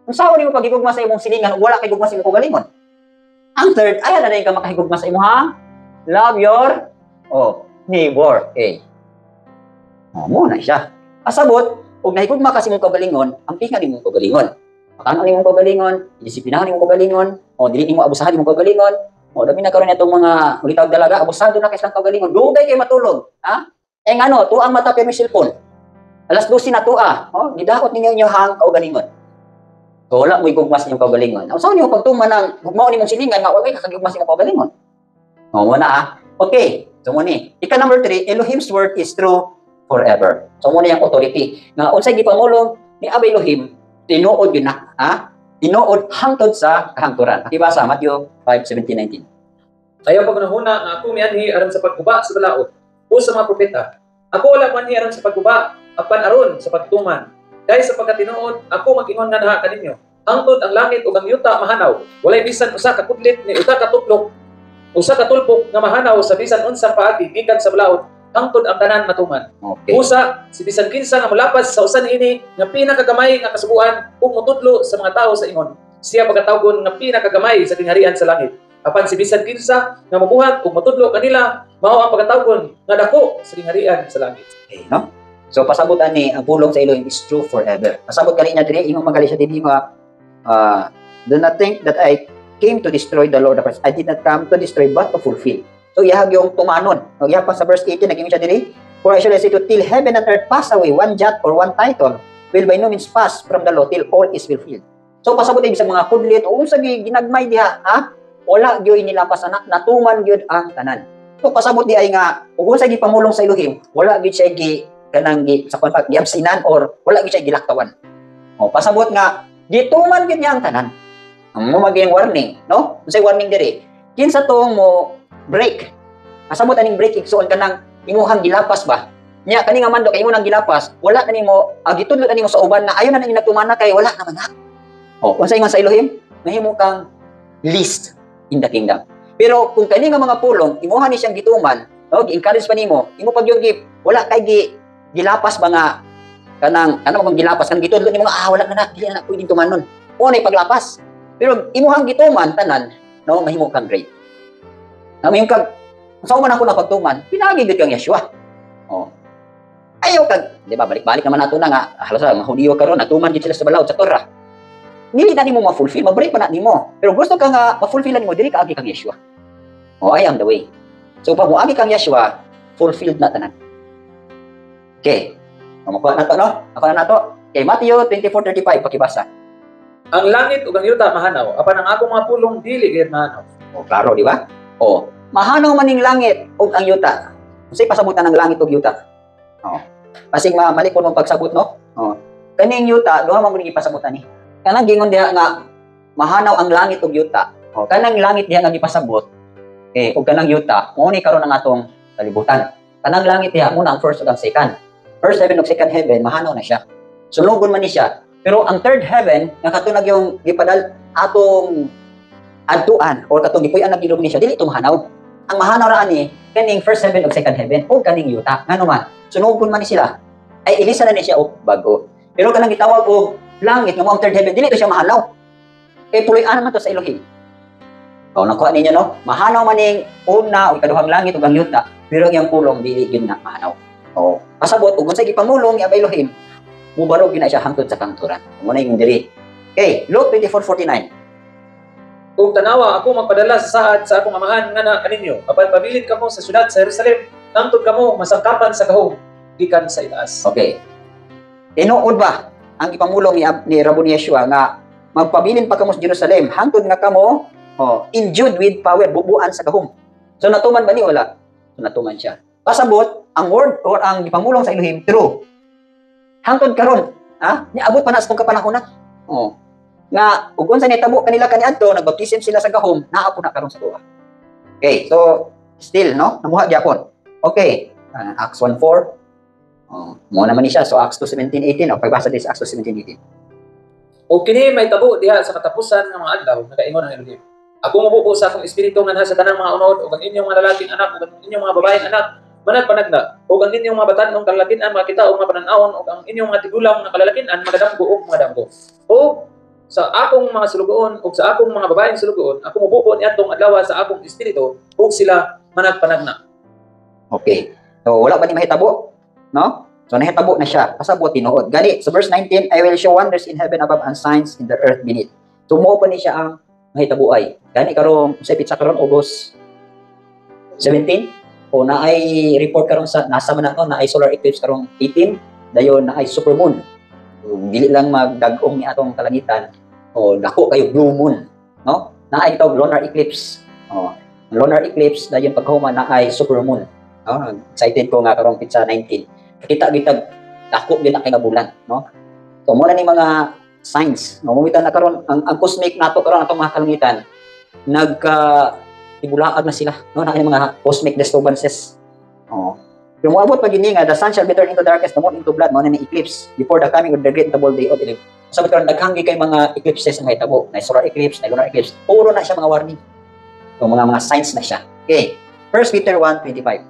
Kung saan mo paghigugma sa imong silingan, wala kay higugma sa imong kaugalingon. Ang third, ayan na rin ka makahigugma sa imong love your neighbor. Okay. Muna siya. Pasabot, ug nahigugma kasi mong kaugalingon, ang pinga nimong kaugalingon. Makano nimong kaugalingon, disiplinahan nimong kaugalingon, o dili nimo abusahan nimong kaugalingon, o dami na karon itong mga ulitaw dalaga, abusado na kay silang kaugalingon, dugay kay matulog, ha? Eh ngano, tuang mata pero may cellphone. Alas 12 na tua, oh, gidakot ninyo inyo hang kaugalingon. So wala mo igugmas nimong kaugalingon. Ang saan niyo pagtuman ng gugmao nimong silingan nga wala kay kagugmas nimong kaugalingon. Oh, wala ah. Okay. So muni, ika number 3, Elohim's word is true forever. So muna yung authority. Nga unsay gipamulong ni Abba Elohim, tinuod yun na, ha? Tinuod hangtod sa kahangturan. Pakibasa Matthew 5:17-19. Ayaw pagunahuna nga ako mianhi aron sa pagguba sa balaod o sa mga propeta. Ako wala manhi aron sa pagguba, apan aron sa pagtuman. Dahil sa pagkatinuod, ako mag-ingon nga naha kaninyo. Hangtod ang langit ug ang yuta mahanaw. Walay bisan usa ka kudlit ni usa ka tuplok, usa ka tulpok nga mahanaw sa bisan unsang paagi gikan sa balaod. Hangtod ang tanan matuman. Okay. Usa, si bisan kinsa nga molapas sa usan ini nga pinakagamay nga kasubuan ug motudlo sa mga tawo sa ingon. Siya pagkatawgon nga pinakagamay sa tingharian sa langit. Apan si bisan kinsa nga mobuhat ug motudlo kanila mao ang pagkatawgon nga dako sa tingharian sa langit. Okay, no? So pasabutan ni ang pulong sa Elohim is true forever. Pasabot kani niya diri imong magali sa TV nga do not think that I came to destroy the Lord of Christ. I did not come to destroy but to fulfill. So ihag yung tumanon. O ihag pa sa verse 18 naging siya diri. For I shall say to till heaven and earth pass away, one jot or one title will by no means pass from the law till all is fulfilled. So pasabot sa mga kudlit o unsa ginagmay diha, ha? Wala gyud nilapas anak, natuman gyud ang tanan. So pasabot di ay nga ug unsa gipamulong sa Elohim, wala gyud siya kanang sa kontak giabsinan or wala gyud siya gilaktawan. O pasabot nga gituman gyud niya ang tanan. Ang mo maging warning, no? Unsay warning diri? Kinsa tong mo break. Pasabot aning break igsuon kanang imuhang gilapas ba? Nya kani nga mando kay imo nang gilapas, wala kani mo gitudlo ani mo sa uban na ayon na ning nagtumana kay wala naman na. O unsay ingon sa Elohim? Mahimo kang least in the kingdom. Pero kung kani nga mga pulong imuha ni siyang gituman, no, gi-encourage pa nimo, imo pag yung wala kay gilapas ba nga kanang kung gilapas kan gitudlo nimo nga wala na dili na pwedeng tumanon. O nay paglapas. Pero imuhang gituman tanan, no, mahimo kang great. Mahimo kang sa man ako na pagtuman, pinagigit kang Yeshua. Oh. Ayaw kag, di ba, balik-balik naman nato na nga, halos mga Hudiyo karon natuman gid sila sa balaod sa Torah. Dili na nimo ma-fulfill, ma-break pa na nimo. Pero gusto ka nga ma-fulfillan nimo dili ka agi kang Yeshua. Oh, I am the way. So pag moagi kang Yeshua, fulfilled na tanan. Okay. Makuha na to, no? Ako na nato. Okay, Matthew 24:35 pakibasa. Ang langit ug ang yuta mahanaw, apan ang akong mga pulong dili gid mahanaw. Oh, klaro, di ba? Oh, mahanaw man ning langit ug ang yuta. Unsay pasabutan ng langit ug yuta? Oh. Pasig mali ko nung pagsabot, no? Oh. Kaning yuta, duha man gid pasabutan ni. Kanang gingon diha nga mahanaw ang langit ug yuta. Oh, kanang langit diha nga gipasabot ug kanang yuta, mo ni karon ang atong kalibutan. Kanang langit diha muna ang first ug ang second. First heaven ug second heaven mahanaw na siya. Sunugon man ni siya. Pero ang third heaven nga katunag yung gipadal atong adtuan or katong gipuy-an nagilog ni siya dili ito mahanaw. Ang mahanaw ra ani kaning first heaven ug second heaven o kaning yuta. Ngano man? Sunugon man ni sila. Ay ilisa na ni siya og bago. Pero kanang gitawag og langit nga mo ang third heaven dili to siya mahanaw. Puloy-an man to sa Elohim. O nakuha ninyo, no? Mahanaw man ning una o ikaduhang langit ug ang yuta, pero ang iyang pulong dili yun na mahanaw. O pasabot ug unsay gipamulong ni Abba Elohim, mubarog yun na siya hangtod sa kanturan. Muna yung diri. Okay, Luke 24:49. Kung tanawa ako magpadala sa saad sa akong amahan nga na kaninyo, apan pabilin kamo sa syudad sa Jerusalem, hangtod kamo masangkapan sa gahom gikan sa itaas. Okay. Tinuod ba ang ipamulong ni Rabbi Yeshua nga magpabilin pa kamo sa Jerusalem hangtod nga kamo endued with power, bubuan sa gahom. So natuman ba ni wala? So natuman siya. Pasabot ang word or ang ipamulong sa Elohim true. Hangtod karon, ha? Niabot pa na sa tong kapanahon na. Oh. Nga ug unsa nitabo kanila kaniadto nagbaptism sila sa gahom, naa po na karon sa tuwa. Okay, so still no, namuha gyapon. Okay, Acts 1:4. Oh, mo naman ni siya. So Acts 2:17-18, pagbasa din sa Acts 2:17-18. O kini may tabo diha sa katapusan ng mga adlaw nakaingon ang Elohim. Ako mabubuo sa akong espiritu nga sa tanang mga unod ug ang inyong mga lalaking anak ug ang inyong mga babaeng anak managpanagna ug ang inyong mga batan-ong kalalakian makita ug mga pananaon ug ang inyong mga tigulang nga kalalakian magadamgo ug mga damgo. O sa akong mga sulugoon ug sa akong mga babaeng sulugoon ako mabubuo niadtong adlaw sa akong espiritu ug sila managpanagna. Okay. So wala ba ni mahitabo? No? So nahitabo na siya, pasabot tinuod. Gani sa verse 19, I will show wonders in heaven above and signs in the earth beneath. So mo pa ni siya ang mahitabuay. Gani karong sa pizza karon August 17 o naay report karon sa NASA man na naay solar eclipse karong 18, dayon naay super moon. Dili lang magdag-ong ni atong kalangitan o dako kayo blue moon, no? Naay tawag lunar eclipse. Oh, lunar eclipse dayon pagkahuman naay super moon. Oh, excited ko nga karong pizza 19. Kita bitag dako gyud na kay nga bulan, no? So mo na ni mga signs, no? Mumitan na karon ang cosmic nato karon atong mga kalangitan nagka ibulaag na sila, no? Na mga cosmic disturbances. Oh. Pero moabot pag ini nga the sun shall be turned into darkness, the moon into blood, mo na ni eclipse before the coming of the great double day of Elohim. Sabi karon daghang kay mga eclipses nga hitabo, na solar eclipse, na lunar eclipse. Puro na siya mga warning. So mga signs na siya. Okay. 1 Peter 1:25.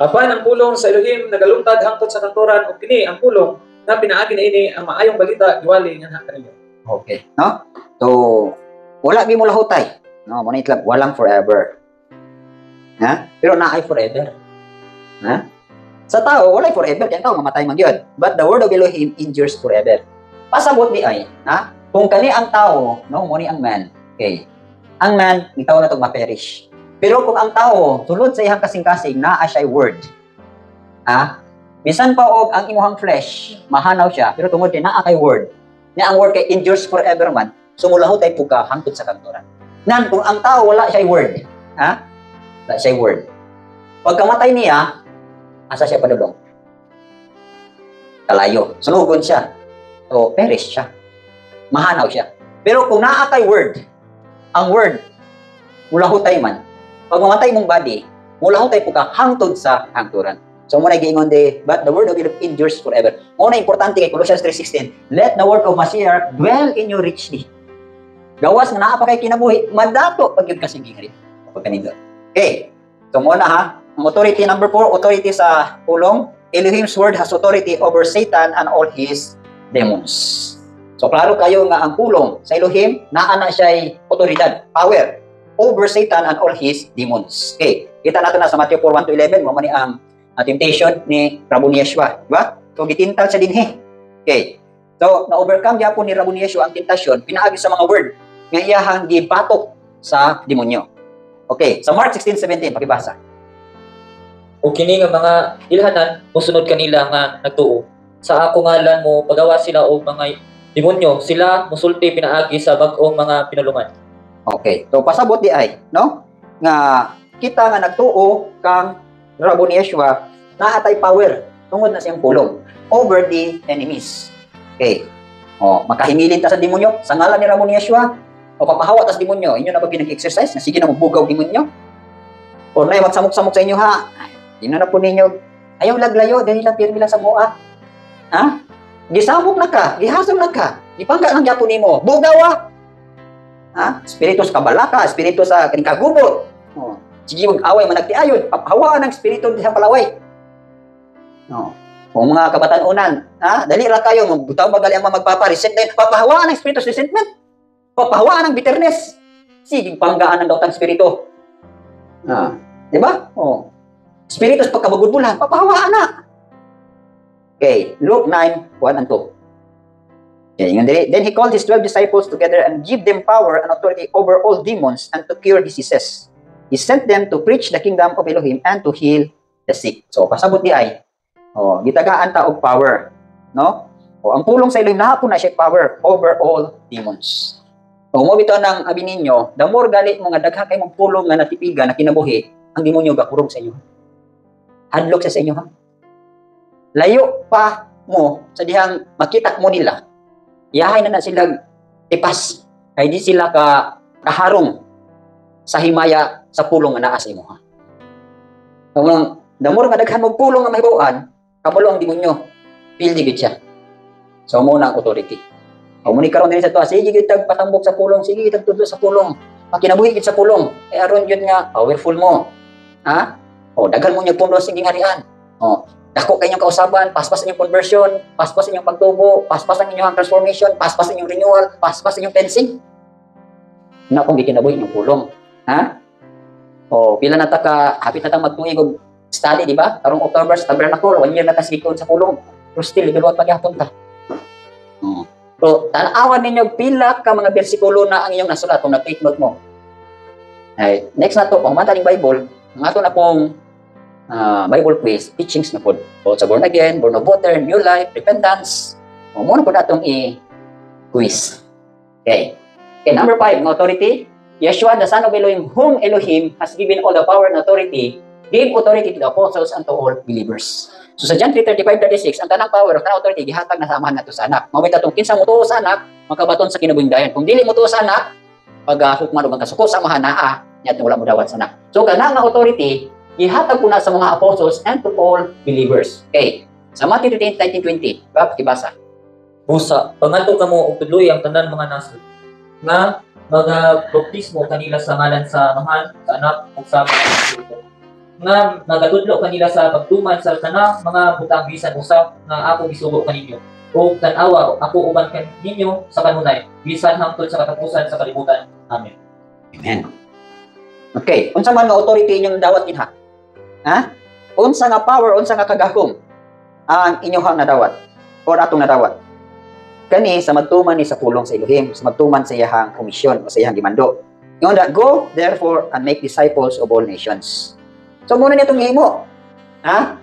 Apan ang pulong sa Elohim nagalungtad hangtod sa kantoran ug kini ang pulong na pinaagi na ini ang maayong balita giwali nga kaninyo. Okay, no? So wala gi mo lahutay. No, mo na itlab walang forever. Ha? Pero naay forever. Ha? Sa tao wala forever, kaya tao mamatay man gyud. But the word of Elohim endures forever. Pasabot di ay, ha? Kung kani ang tao, no, mo ni ang man. Okay. Ang man, itaw na tong ma-perish. Pero kung ang tao, sulod sa iyang kasing-kasing, naa siya'y word. Ha? Bisan pa og ang imuhang flesh, mahanaw siya, pero tungod kay naa kay word. Nga ang word kay endures forever man, sumulaho tay puka hangtod sa kantoran. Nan, kung ang tao wala siya'y word, ha? Wala siya'y word. Pagkamatay niya, asa siya padulong? Kalayo. Sunugon siya. So, perish siya. Mahanaw siya. Pero kung naa kay word, ang word, mulahutay man, pag mamatay mong body, mulahutay po ka hangtod sa hangturan. So, muna giingon de, but the word of God endures forever. Muna importante kay Colossians 3:16, let the word of Mashiach dwell in you richly. Gawas nga naa pa kay kinabuhi, madato pag yun kasing gingalit. Okay. So, muna ha, ang authority number 4, authority sa pulong. Elohim's word has authority over Satan and all his demons. So, klaro kayo nga ang pulong sa Elohim, naa na siya'y otoridad, power, over Satan and all his demons. Okay. Kita natin na sa Matthew 4:1-11, mo man ni ang temptation ni Rabun Yeshua, di ba? So gitintal siya dinhi. Okay. So na-overcome gyapon ni Rabun Yeshua ang tentasyon pinaagi sa mga word nga iyahang gibatok sa demonyo. Okay, sa Mark 16:17 pakibasa. O kini nga mga ilhanan mosunod kanila nga nagtuo. Sa ako ngalan mo pagawa sila og mga demonyo, sila musulti pinaagi sa bag-ong mga pinulungan. Okay. So pasabot di ay, no? Nga kita nga nagtuo kang Rabun Yeshua na atay power tungod na siyang pulong over the enemies. Okay. O makahimilin ta sa demonyo sa ngalan ni Rabun Yeshua o papahawa ta sa demonyo. Inyo na ba pinag-exercise na sige na magbugaw demonyo? O na magsamok-samok sa inyo ha. Tingnan na po ninyo. Ayaw laglayo dili lang pirmi lang sa moa. Ha? Gisabok na ka, gihasol na ka. Ipangga lang gyapon nimo. Bugawa. Ha? Espiritu sa kabalaka, espiritu sa kanikagubot. Oh. Sige, mag-away, managtiayon. Hawaan ang espiritu sa palaway. No. Kung mga kabatanunan, ha? Dali lang kayo, magbutaw magali ang mga magpapa-resent na yun. Papahawaan ang espiritu sa resentment. Papahawaan ang bitterness. Sige, panggaan ang dautang espiritu. Ha? Diba? Oh. Espiritu sa pagkabagudbulan, papahawaan na. Okay, Luke 9:1-2. Okay, then he called his 12 disciples together and gave them power and authority over all demons and to cure diseases. He sent them to preach the kingdom of Elohim and to heal the sick. So, pasabot di ay, gitagaan ta og power, no? O ang pulong sa Elohim nahapon na siya power over all demons. O mo bitaw nang abi ninyo, the more gali mo nga dagha kay mong pulong nga natipiga na kinabuhi, ang demonyo gakurog sa inyo. Hadlok sa inyo ha. Layo pa mo sa dihang makita mo nila. Yahay na sila tipas. Kaya di sila kaharong sa himaya sa pulong nga naa sa imo ha. Kung damor nga daghan mo pulong nga mahibawan, kabalo ang demonyo. Pildi gid siya. So mo na ang authority. O muni karon dinhi sa tuwa, sige gid tag patambok sa pulong, sige tag tudlo sa pulong. Makinabuhi gid sa pulong. Kay aron gyud nga powerful mo. Ha? O daghan mo niya pundo sa gingharian. O dako kay inyong kausaban, paspas inyong conversion, paspas inyong pagtubo, paspas ang inyong transformation, paspas inyong renewal, paspas inyong cleansing. Na kung gikinabuhi inyong pulong. Ha? O pila na ta ka hapit na tang magtuig og study, di ba? Karong October sa Tabernacle, 1 year na ta sigikon sa pulong. Pero still, level 1 pagyapon ta. So, tanawan ninyo pila ka mga bersikulo na ang inyong nasulat kung na-take note mo. Ay, next na to, pangmata ng Bible, ang ato na pong Bible quiz, teachings na po. So, sa born again, born of water, new life, repentance. O, muna po natong i-quiz. Okay. Okay, number 5, authority. Yeshua, the Son of Elohim, whom Elohim has given all the power and authority, gave authority to the apostles and to all believers. So sa John 3:35-36, ang tanang power, ang tanang authority, gihatag na sa amahan nato sa anak. Mawita itong kinsang mutuo sa anak, makabaton sa kinabuhing dayon. Kung dili mutuo sa anak, pag-hukman o magkasuko sa amahan naa, niya wala mo dawat sa anak. So kanang authority, gihatag ko na sa mga apostles and to all believers. Okay. Sa Matthew 19:20, ibasa. Busa, pangadto kamo og tuloy ang tanan mga nasod nga mag-baptismo kanila sa ngalan sa Amahan, sa Anak, ug sa mga Espiritu. Nga nagatudlo kanila sa pagtuman sa tanang mga butang bisan usab nga ako gisugo kaninyo. O tan-awa ako uban kaninyo sa kanunay bisan hangtod sa katapusan sa kalibutan. Amen. Amen. Okay, unsa man nga authority inyong dawat dinha? Ha? Unsa nga power, unsa nga kagahom ang inyong nadawat or atong nadawat? Kani sa magtuman ni sa pulong sa Elohim, sa magtuman sa iyahang komisyon o sa iyahang gimando. Yung that, go therefore and make disciples of all nations. So muna nitong gihimo. Ha?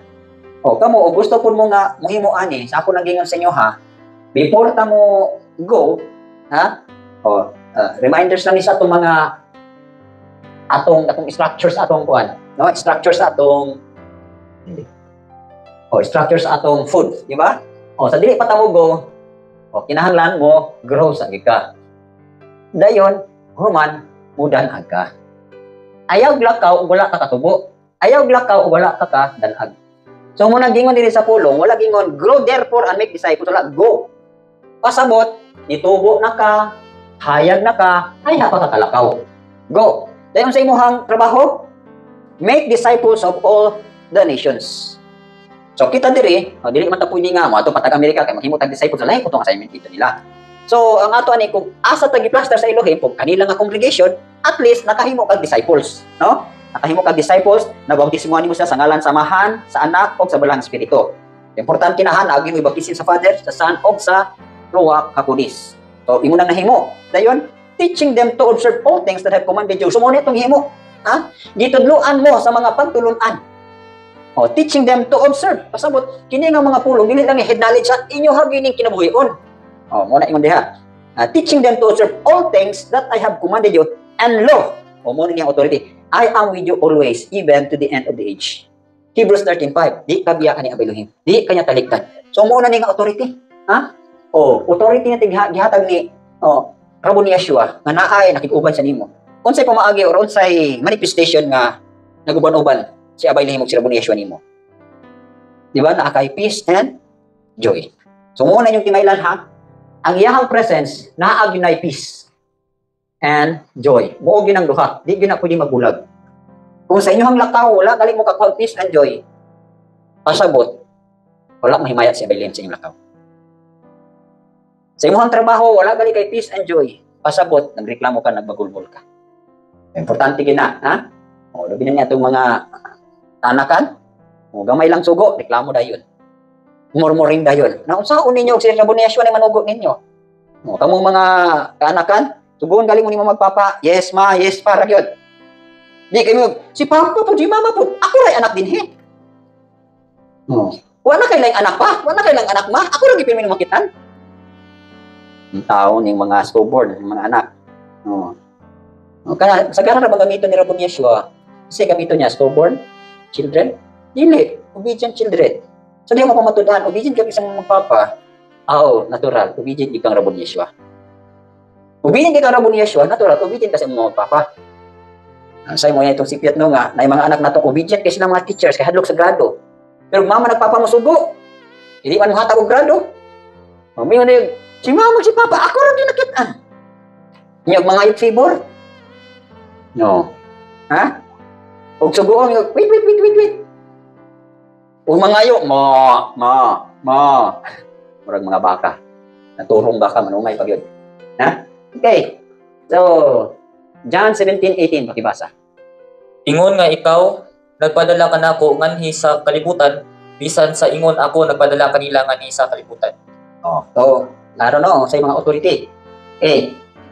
O kamo, o gusto po mo nga muhimo ani, sa ako nagingon sa inyo ha, before ta mo go, ha? O, reminders lang ni sa itong mga atong structures atong kuan, no? Structures atong structures atong food, di ba? O sa dili pa ta mo go, o kinahanglan mo grow sa gika. Dayon, human mudan agka. Ayaw glakaw ug wala ka katubo. Ayaw glakaw ug wala ka danag. So muna gingon diri sa pulong, wala gingon grow therefore and make disciples, wala go. Pasabot, nitubo na ka, hayag na ka, ay pa ka kalakaw. Go. Dayon sa imong trabaho, make disciples of all the nations. So kita diri, dili man ta pwede nga mo ato patag Amerika kay maghimo tag disciples lain ko tong assignment dito nila. So ang ato ani kung asa tag plaster sa Elohim kung kanila nga congregation, at least nakahimo kag disciples, no? Nakahimo kag disciples, nabautismuhan nimo siya sa ngalan sa Amahan, sa Anak ug sa Balang Espiritu. Importante kinahan agi mo ibaptisin sa Father, sa Son ug sa Ruach HaKodes. So imo nang nahimo. Dayon, teaching them to observe all things that I have commanded you. So mo nitong himo, ha? Gitudloan mo sa mga pagtulon-an. Teaching them to observe. Pasabot, kini nga mga pulong, dili lang head knowledge sa inyo hagining kinabuhion. Muna ingon diha. Teaching them to observe all things that I have commanded you, and lo, muna niyang authority, I am with you always, even to the end of the age. Hebrews 13:5, di kabiya ka ni Elohim, di kanya talikdan. So muna niyang authority. Ha? Authority na gihatag ni Rabo ni Yeshua, nga naay nakig-uban sa nimo. Unsay pamaagi or unsay manifestation nga naguban-uban si Abay Lihim ug si Rabo ni Yeshua nimo. Di ba? Naakay peace and joy. So muna yung tinailan ha, ang iyahang presence naag yun ay peace and joy. Buog yun ang duha. Di yun na pwede magbulag. Kung sa inyong lakaw, wala galing mo kakuha peace and joy, pasabot, wala mahimayat si Abay Lihim sa inyong lakaw. Sa inyong trabaho, wala galing kay peace and joy, pasabot, nagreklamo ka, nagbagulbol ka. Importante gina, ha? Labi na niya itong mga anakan, gamay lang sugo, reklamo dayon. Murmuring dayon. Naunsaon ninyo, si Rabo ni Yeshua na manugo ninyo. Kamong mga kaanakan, sugoon galing mo ni mo magpapa, yes ma, yes pa, ragyod. Di kayo, si papa po, si mama po, ako ray anak din he. Wala kailang anak pa, wala kailang anak ma, ako rin ipin makitan. Ang tao ng mga stillborn, ng mga anak. Kaya, sa gara na bang gamito ni Rabo ni Yeshua, kasi gamito niya, stillborn, children, dili, obedient children. So, di mo pamatudahan, obedient ka isang magpapa, natural, obedient ikang Rabo ni Yeshua. Obedient ikang Rabo ni Yeshua, natural, obedient kasi mga magpapa. Say mo yan itong sipiat no nga, na yung mga anak na itong obedient kasi ng mga teachers, kaya hadlok sa grado. Pero mama nagpapa masugo, hindi man hatag og grado. Mingon na si mama, si papa, ako rin dinakitaan. Yung mga yung favor. No. Ha? Huwag sugoon, wait. Huwag mga yung, murag mga baka. Naturong baka, manungay pag yun. Ha? Okay. So, John 17:18, pakibasa. Ingon nga ikaw, nagpadala ka nako nganhi sa kalibutan, bisan sa ingon ako nagpadala kanila nganhi sa kalibutan. So, laro no, sa mga authority.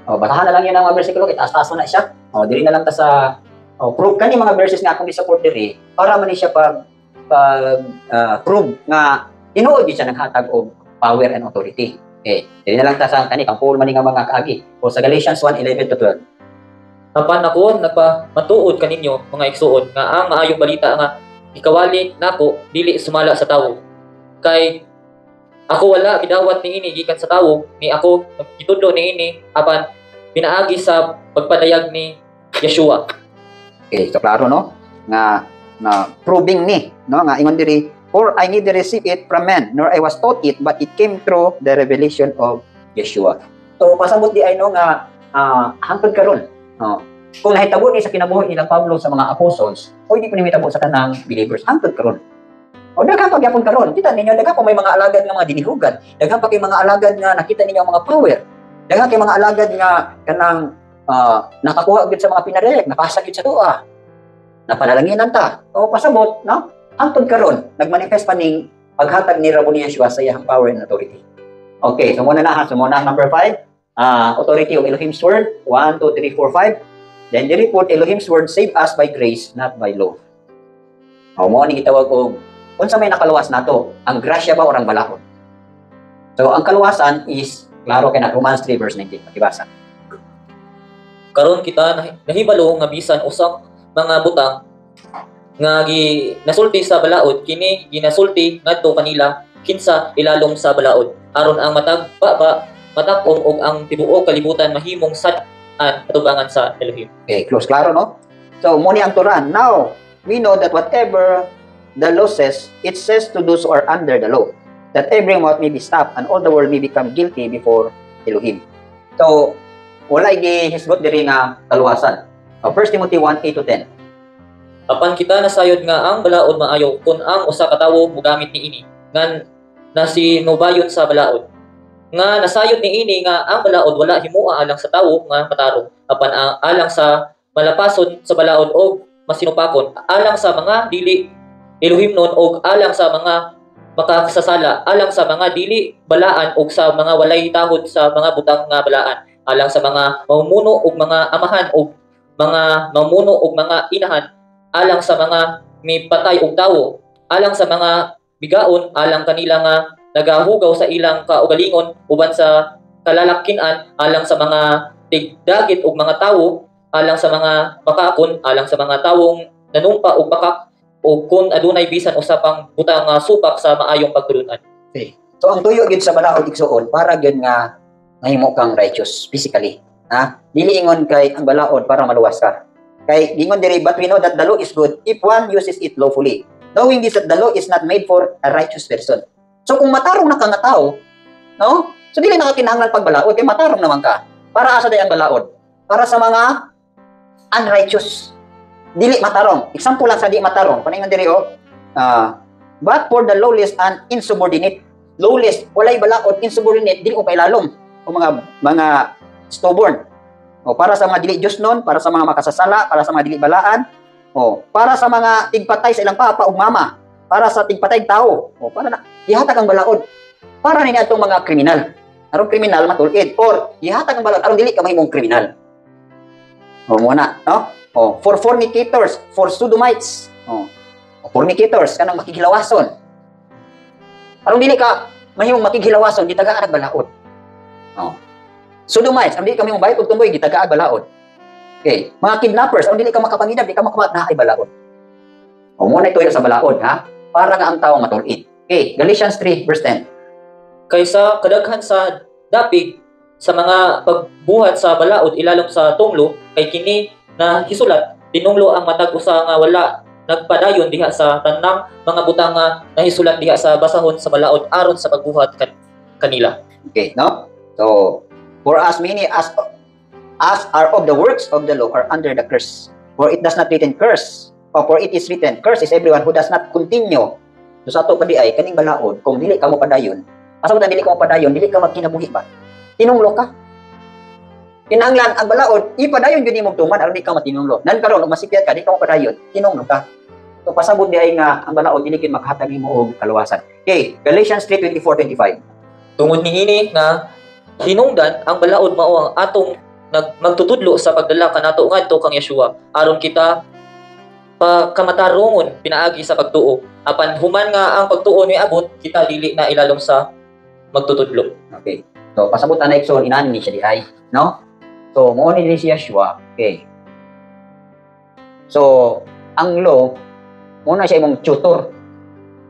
Basahan na lang yun ang mga versikulo, itaas-taas na siya. Dili na lang ta sa prove kani mga verses nga akong support diri para man ni siya prove nga tinuod siya naghatag og power and authority. Dili na lang ta sa kani kang Paul man nga mga kaagi. O sa Galatians 1:11 to 12. Apan ako nagpamatuod kaninyo mga igsuon nga ang maayong balita nga ikawali nako dili sumala sa tawo. Kay ako wala gidawat niini gikan sa tawo, ni ako nagitudlo niini apan pinaagi sa pagpadayag ni Yeshua. So klaro no nga na proving ni no nga ingon diri, for I neither receive it from men nor I was taught it, but it came through the revelation of Yeshua. So pasabot di ay no nga hangtod karon kung nahitabo ni sa kinabuhi nilang Pablo sa mga apostles, o hindi pa nahitabo sa tanang believers hangtod karon. Daghan pa gyapon karon. Kita ninyo daghan pa may mga alagad nga mga dinihugan. Daghan pa kay mga alagad nga nakita ninyo ang mga power. Daghan kay mga alagad nga kanang nakakuha gid sa mga pinarelek, napasa gid sa tuwa. Napanalanginan ta. O pasabot, no? Hangtod karon nagmanifest pa ning paghatag ni Rabbi Yeshua sa iyang power and authority. Okay, so muna na number 5. Authority of Elohim's word, 1, 2, 3, 4, 5. Then the report, Elohim's word save us by grace, not by law. Mo ni gitawag og unsa may nakaluwas nato, ang grasya ba o ang balakon? So ang kaluwasan is klaro kay na Romans 3 verse 19 pakibasa. Karon kita nahibalo nga bisan usang mga butang nga nasulti sa balaod kini ginasulti ngadto kanila kinsa ilalom sa balaod aron ang matak-ong og ang tibuok kalibutan mahimong sad-an katubangan sa Elohim. Okay, close klaro no? So mo ni ang Turan. Now, we know that whatever the law says, it says to those who are under the law, that every mouth may be stopped and all the world may become guilty before Elohim. So, wala gihisgot diri nga kaluwasan. 1 Timothy 1:8 to 10. Apan kita nasayod nga ang balaod maayo kun ang usa ka tawo mogamit niini nga nasinubayon sa balaod. Nga nasayod niini nga ang balaod wala himua alang sa tawo nga matarong apan alang sa malapason sa balaod og masinupakon alang sa mga dili Elohim non og alang sa mga makasasala alang sa mga dili balaan og sa mga walay tahod sa mga butang nga balaan alang sa mga mamumuno og mga amahan og mga mamumuno og mga inahan alang sa mga may patay og tawo alang sa mga bigaon alang kanila nga nagahugaw sa ilang kaugalingon uban sa kalalaki-an alang sa mga tigdagit og mga tawo alang sa mga bakakon alang sa mga tawong nanumpa og bakak o kung adunay bisan usapang butang supak sa maayong pagtulunan. Okay. So ang tuyo gid sa balaod igsuon para gyud nga mahimo kang righteous physically. Dili ingon kay ang balaod para maluwas ka. Kay gingon diri, but we know that the law is good if one uses it lawfully, knowing this that the law is not made for a righteous person. So kung matarong na ka nga tao, no? So dili na ka kinahanglan pagbalaod kay matarong naman ka. Para asa day ang balaod? Para sa mga unrighteous. Dili matarong. Example lang sa di matarong. Paningon diri but for the lawless and insubordinate. Lawless, walay balaod, insubordinate, dili ko pailalom. O mga stubborn. O para sa mga dili Diyos nun, para sa mga makasasala, para sa mga dili balaan, o para sa mga tigpatay sa ilang papa o mama, para sa tigpatay tao, o para na ihatag ang balaod. Para nini atong mga kriminal. Aron kriminal matulid or ihatag ang balaod aron dili ka mahimong kriminal. O muna, no? For fornicators, for sodomites, fornicators kanang makighilawason. Aron dili ka mahimong makighilawason gitagaan ang balaod. Sodomites, aron dili ka mahimong bayad og tumboy gitagaan balaod. Okay, mga kidnappers, aron dili ka makapangidab, di ka makamat na ay balaod. Muna ito sa balaod, ha? Para nga ang tao matulid. Okay, Galatians 3 verse 10. Kaysa kadaghan sa dapig sa mga pagbuhat sa balaod ilalom sa tunglo kay kini na hisulat tinunglo ang matag usa nga wala nagpadayon diha sa tanang mga butang nga nahisulat diha sa basahon sa balaod aron sa pagbuhat kanila. Okay, no? So, for as many as are of the works of the law are under the curse. For it does not written curse. For it is written, curse is everyone who does not continue. So sa ato pa di ay kaning balaod kung dili ka mo padayon. Asa dili ka mo padayon, dili ka magkinabuhi ba? Tinunglo ka. Kinahanglan ang balaod ipadayon gyud nimo tuman aron di ka matinunglo. Nan karon og masipyat ka di ka mo padayon, tinunglo ka. So pasabot di ay nga ang balaod dili kay makahatag nimo og kaluwasan. Okay, Galatians 3:24-25. Tungod niini nga hinungdan ang balaod mao ang atong magtutudlo sa pagdala kanato ngadto kang Yeshua aron kita kamatarongon pinaagi sa pagtuo apan human nga ang pagtuo ni abot kita dili na ilalom sa magtutudlo. Okay. So pasabot na Exxon inani ni siya dihay, no? So mo ni si Yeshua. Okay. So ang law mo na siya imong tutor.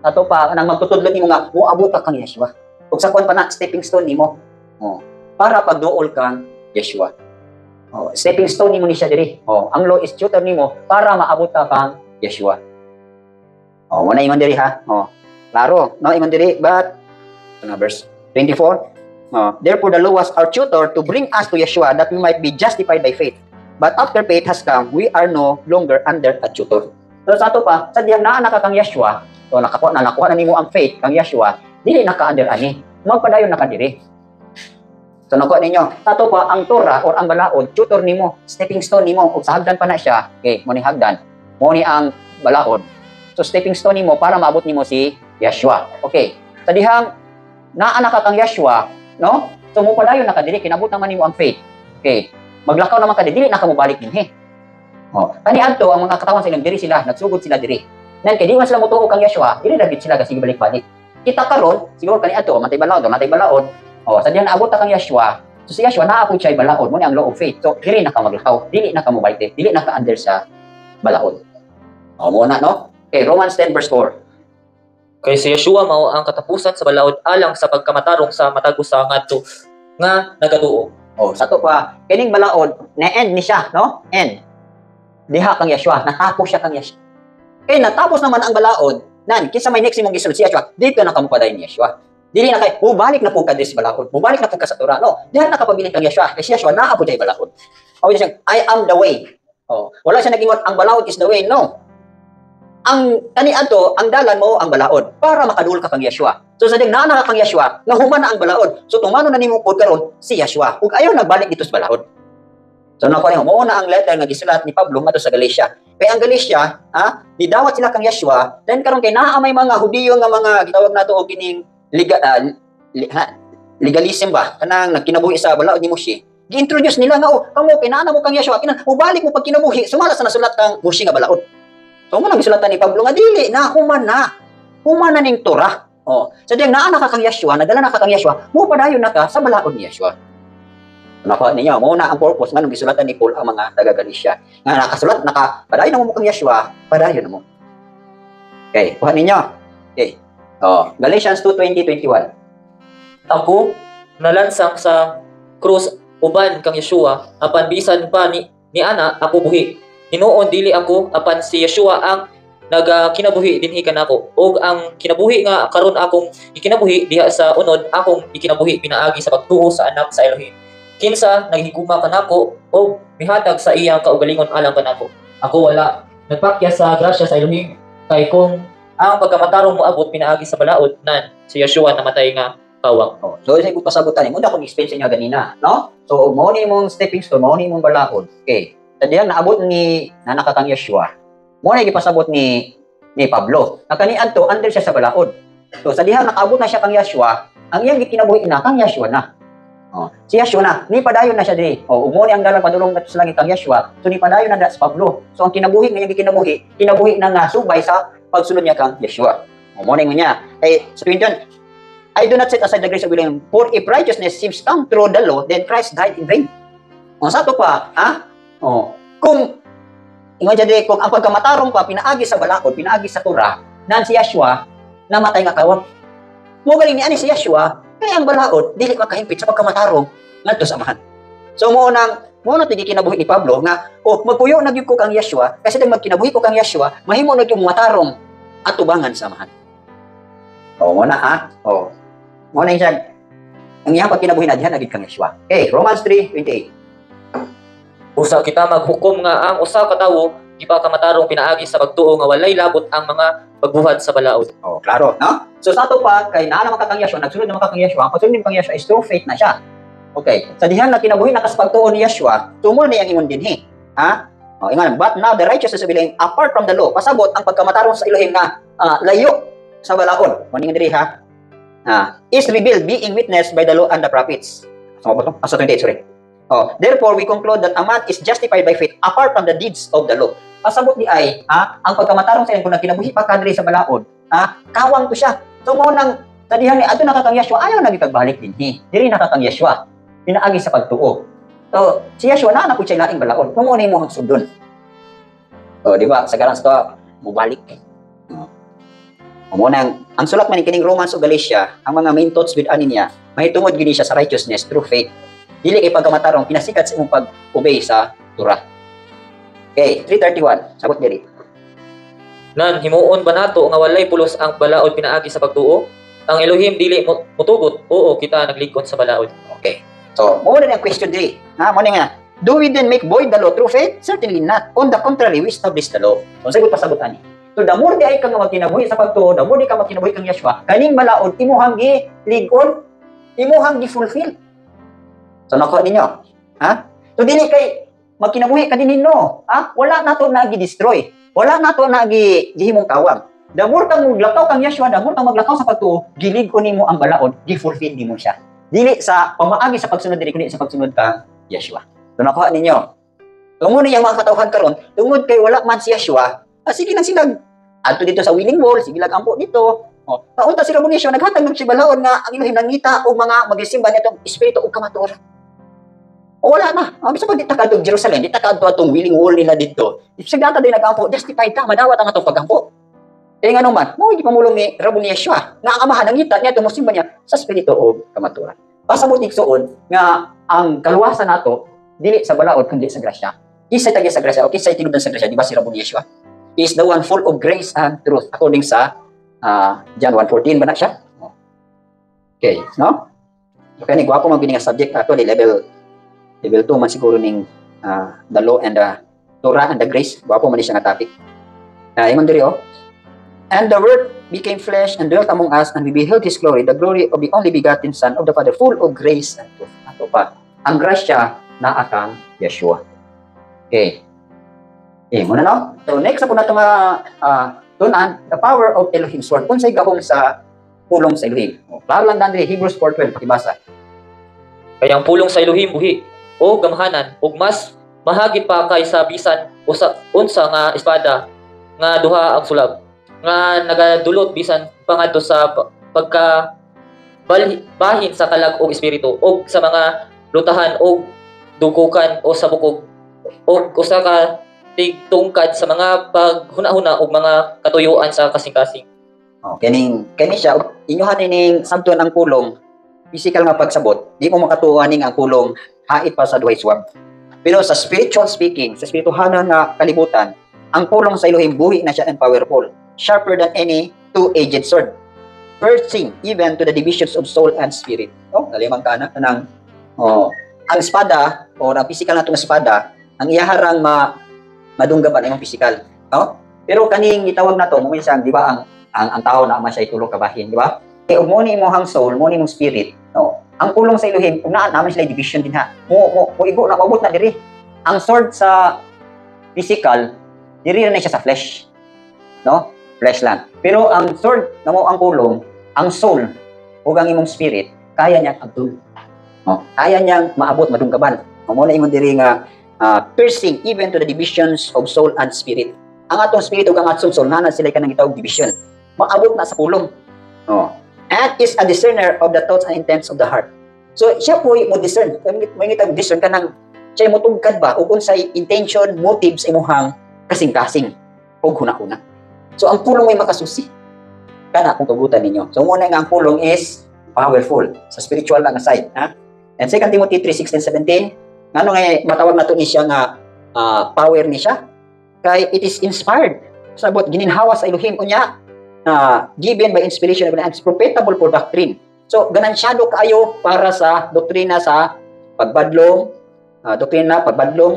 Ato pa nang magtutudlo nimo nga moabot ka kang Yeshua. Ug sa kon pa na stepping stone nimo. Oh, para pagduol kang Yeshua. Oh, stepping stone nimo ni siya diri. Oh, ang law is tutor nimo para maabot ka kang Yeshua. Oh, mo na ingon diri ha. Oh. Klaro, no ingon diri but verse 24. Therefore the law was our tutor to bring us to Yeshua that we might be justified by faith. But after faith has come, we are no longer under a tutor. So sa ato pa, sa diyang naa kang Yeshua, so nakuha na nimo ang faith kang Yeshua, dili naka-under ani. Magpadayon na ka diri. So nakuha ninyo, sa ato pa ang Torah or ang balaod, tutor nimo, stepping stone nimo, ug sa hagdan pa na siya. Okay, mo ni hagdan. Mo ni ang balaod. So stepping stone nimo para maabot nimo si Yeshua. Okay. Sa dihang naa kang Yeshua, no? So mo padayon na ka diri kinabot naman nimo ang faith. Okay. Maglakaw naman ka dili na ka mobalik dinhi. Oh, kani adto ang mga katawan sa ilang diri sila, nagsugod sila diri. Nan kay di man sila motuo kang Yeshua, dili ra gid sila kasi balik-balik. Kita karon, siguro kani adto matay balaod. Oh, sa diyan naabot kang Yeshua. So si Yeshua naa pud siya balaod, mo ni ang law of faith. So dili na ka maglakaw, dili na ka mobalik, dili na ka under sa balaod. Oh, mo na no? Okay, Romans 10:4. Kay si Yeshua mao ang katapusan sa balaod alang sa pagkamatarong sa matag usa ngadto nga nagatuo. Oh, sa to pa kining balaod na end ni siya, no? End. Diha kang Yeshua, natapos siya kang Yeshua. Kaya natapos naman ang balaod, nan kinsa may next imong gisulod si Yeshua, dito na kamo padayon ni Yeshua. Dili na kay balik na po ka sa balaod. Balik na po ka sa Torah, no? Diha na kapabilin kang Yeshua, kasi Yeshua naa po day balaod. Aw siya, I am the way. Oh, wala siya nag-ingon ang balaod is the way, no. Ang kani adto, ang dalan mo ang balaod para makadul ka kang Yeshua. So sa ding naa kang Yeshua, nga human na ang balaod. So tumano na nimo pod karon si Yeshua. Ug ayaw nagbalik dito sa balaod. So nakuha mo na ang letter nga gisulat ni Pablo ngadto sa Galacia. Kaya ang Galacia, nidawat sila kang Yeshua, then karon kay naa may mga Hudiyo nga mga gitawag nato og kining legalism ba kanang nagkinabuhi sa balaod ni Moshe. Gi-introduce nila nga kamo kay naa mo kang Yeshua, mubalik mo pag kinabuhi, sumala sa nasulat kang Moshe nga balaod. So mo nang gisulatan ni Pablo nga dili na human na ning Torah. Oh, sa diyang naa ka kang Yeshua, nadala na ka kang Yeshua, mo padayon na ka sa balaod ni Yeshua. Nakuha ninyo, mo na ang purpose nga nung gisulatan ni Paul ang mga taga-Galacia. Nga nakasulat, padayon na mo kang Yeshua, padayon na mo. Okay, kuha ninyo. Okay. Oh, Galatians 2:20-21. Ako nalansang sa krus uban kang Yeshua apan bisan pa ni ana ako buhi. Hinuon dili ako apan si Yeshua ang kinabuhi dinhi kanako og ang kinabuhi nga karon akong ikinabuhi diha sa unod akong ikinabuhi pinaagi sa pagtuo sa anak sa Elohim. Kinsa naghigugma kanako o mihatag sa iyang kaugalingon alang kanako. Ako wala nagpakya sa grasya sa Elohim kay kung ang pagkamatarong moabot pinaagi sa balaod nan si Yeshua namatay nga kawang. Oh, so isa ko pasabutan mo da kung explain sa inyo ganina, no? So mo ni mong stepping stone, mo ni mong balaod. Okay. Tadiyan naabot ni nanakakang Yeshua. Mo na gipasabot ni Pablo. Nakani adto under siya sa balaod. So sa diha nakaabot na siya kang Yeshua, ang iyang gikinabuhi na kang Yeshua na. Oh, si Yeshua na, ni padayon na siya diri. Oh, umo ni ang dalang padulong nato sa langit kang Yeshua. So ni padayon na sa Pablo. So ang kinabuhi nga kinabuhi na nga subay sa pagsulod niya kang Yeshua. Umo ni niya. Kay sa Corinthians, I do not set aside the grace of William, for if righteousness seems come through the law, then Christ died in vain. O sa to pa, Oh, kung ingon diri kung ang pagkamatarong pa pinaagi sa balaod, pinaagi sa Torah, nan si Yeshua namatay nga kawang. Mo galing ni ani si Yeshua, kaya ang balaod dili makahimpit sa pagkamatarong ngadto sa amahan. So mo na tigi kinabuhi ni Pablo nga magpuyo na gyud ko kang Yeshua kasi dang magkinabuhi ko kang Yeshua, mahimo na gyud matarong at tubangan sa amahan. Mo na mo na siya ang iyang pagkinabuhi na diha nagid kang Yeshua. Okay, Romans 3:28. Usa kita maghukom nga ang usa ka tawo gipakamatarong pinaagi sa pagtuo nga walay labot ang mga pagbuhat sa balaod. Oh, klaro, no? So sa ato pa kay naa naman kang Yeshua, nagsulod naman kang Yeshua, ang pagsulod ni kang Yeshua is through faith na siya. Okay, sa dihan na kinabuhi na kas pagtuo ni Yeshua, tumo na yang ingon dinhi. Ingon, but now the righteousness of Elohim apart from the law, pasabot ang pagkamatarong sa Elohim na layo sa balaod. Maning diri ha. Is revealed being witnessed by the law and the prophets. Sa 28, sorry. Therefore we conclude that a man is justified by faith apart from the deeds of the law. Pasabot di ay ang pagkamatarong sa kung nagkinabuhi pa kadri sa balaod, kawang to siya. So mo nang tadihan ni ato nakatang Yeshua ayaw nagikagbalik dinhi. Diri nakatang Yeshua. Pinaagi sa pagtuo. So, si Yeshua na po siya laing balaod. Kung ano mo ang sundon. Di ba? Sa garang sa mubalik. Ang sulat man kining Romans o Galatia, ang mga main thoughts with ani niya, mahitungod gini siya sa righteousness through faith. Dili kay pagkamatarong pinasikat sa imong pag-obey sa Torah. Okay, 331. Sagot diri. Nan himuon ba nato nga walay pulos ang balaod pinaagi sa pagtuo? Ang Elohim dili mutugot. Oo, kita naglikod sa balaod. Okay. So, mo na ang question diri. Mo nga. Do we then make void the law through faith? Certainly not. On the contrary, we establish the law. So, sagot pasagot ani. So, the more di ay kang magkinabuhi sa pagtuo, the more di ka magkinabuhi kang Yeshua, kaning balaod imuhang gi-ligon, imuhang gi-fulfill. So, nakuha ninyo. So, dili kay magkinabuhi ka din no. Wala na to na gi-destroy. Wala na to na gihimong kawang. The more kang maglakaw kang Yeshua, the more kang maglakaw sa pagtuo, gilig ko nimo ang balaod, gi-fulfill nimo siya. Dili sa pamaagi sa pagsunod diri kundi sa pagsunod kang Yeshua. So nakuha ninyo. Tungod niyang mga katawhan karon, tungod kay wala man si Yeshua, sige lang silag. Adto dito sa willing wall, sige lang ampo dito. Paunta si Rabon Yeshua naghatag ng balaod nga ang Elohim nangita og mga magisimba nitong espiritu ug kamator. Wala na. Bisa pa dito ka atong Jerusalem, dito ka atong willing wall nila dito. Isig data din nagampo, justified ka, madawat ang atong pagampo. Nga naman, mo hindi pamulong ni Rabon Yeshua. Nga ang amahan nangita niya itong musimba niya sa espiritu o kamaturan. Pasabot igsuon nga ang kaluwasan nato dili sa balaod kundi sa grasya. Kisay tagi sa grasya o kisay tinudan sa grasya, di ba si Rabon Yeshua? He is the one full of grace and truth according sa John 1:14 ba na siya? Okay, no? Okay, ni gwapo man nga subject ato ni level 2 man siguro ning the law and the Torah and the grace. Gwapo man siya nga topic. Imong diri And the Word became flesh and dwelt among us, and we beheld His glory, the glory of the only begotten Son of the Father, full of grace and truth. Ato pa, ang grasya na akang Yeshua. Okay. Muna no? So next na po na itong tunan, the power of Elohim's word. Kung sa'y gahong sa pulong sa Elohim. Klaro lang dandri, Hebrews 4:12, pakibasa. Kaya ang pulong sa Elohim buhi o gamhanan ug mas mahagit pa kaysa bisan unsa nga espada nga duha ang sulab nga nagadulot bisan pangadto sa pagka bahin sa kalag og espiritu o sa mga lutahan o dugukan o sa bukog o usa ka tigtungkad sa mga paghuna-huna o mga katuyuan sa kasing-kasing. Kani siya inyohan ning sabton ang pulong physical nga pagsabot, di mo makatuwa ning ang pulong hait pa sa duhay swab. Pero sa spiritual speaking, sa spirituhanan nga kalibutan, ang pulong sa Elohim buhi na siya and powerful, sharper than any two-edged sword, piercing even to the divisions of soul and spirit. Nalimang ka na ng ang espada o ang physical na itong espada, ang iyaharang madunggaban ang physical. Pero kaning itawag na to, minsan, di ba, ang tao na ama siya itulog kabahin, di ba? Kaya mo ni mo hang soul, mo ni mong spirit, ang pulong sa Elohim, kung naman sila division din ha, mo igo na, mabot na diri. Ang sword sa physical, diri na siya sa flesh. Flesh lang. Pero ang sword na mo ang pulong, ang soul, o ang imong spirit, kaya niyang abdul. Kaya niyang maabot, madunggaban. Mo na imong diri nga, piercing even to the divisions of soul and spirit. Ang atong spirit o ang atong soul, nanan sila ka nang itawag division. Maabot na sa pulong. And is a discerner of the thoughts and intents of the heart. So, siya po mo discern. May ngitag discern ka ng, siya mo tungkad ba, o unsay intention, motives, imuhang kasing-kasing, o huna-huna. So, ang pulong may makasusi. Kana kung tugutan ninyo. So, muna nga ang pulong is powerful. Sa spiritual lang aside. And 2 Timothy 3:16-17, ano nga matawag na to ni siya nga power ni siya? Kay it is inspired. Sabot, gininhawa sa Elohim. Unya, given by inspiration and it's profitable for doctrine. So, ganansyado kaayo para sa doktrina sa pagbadlong,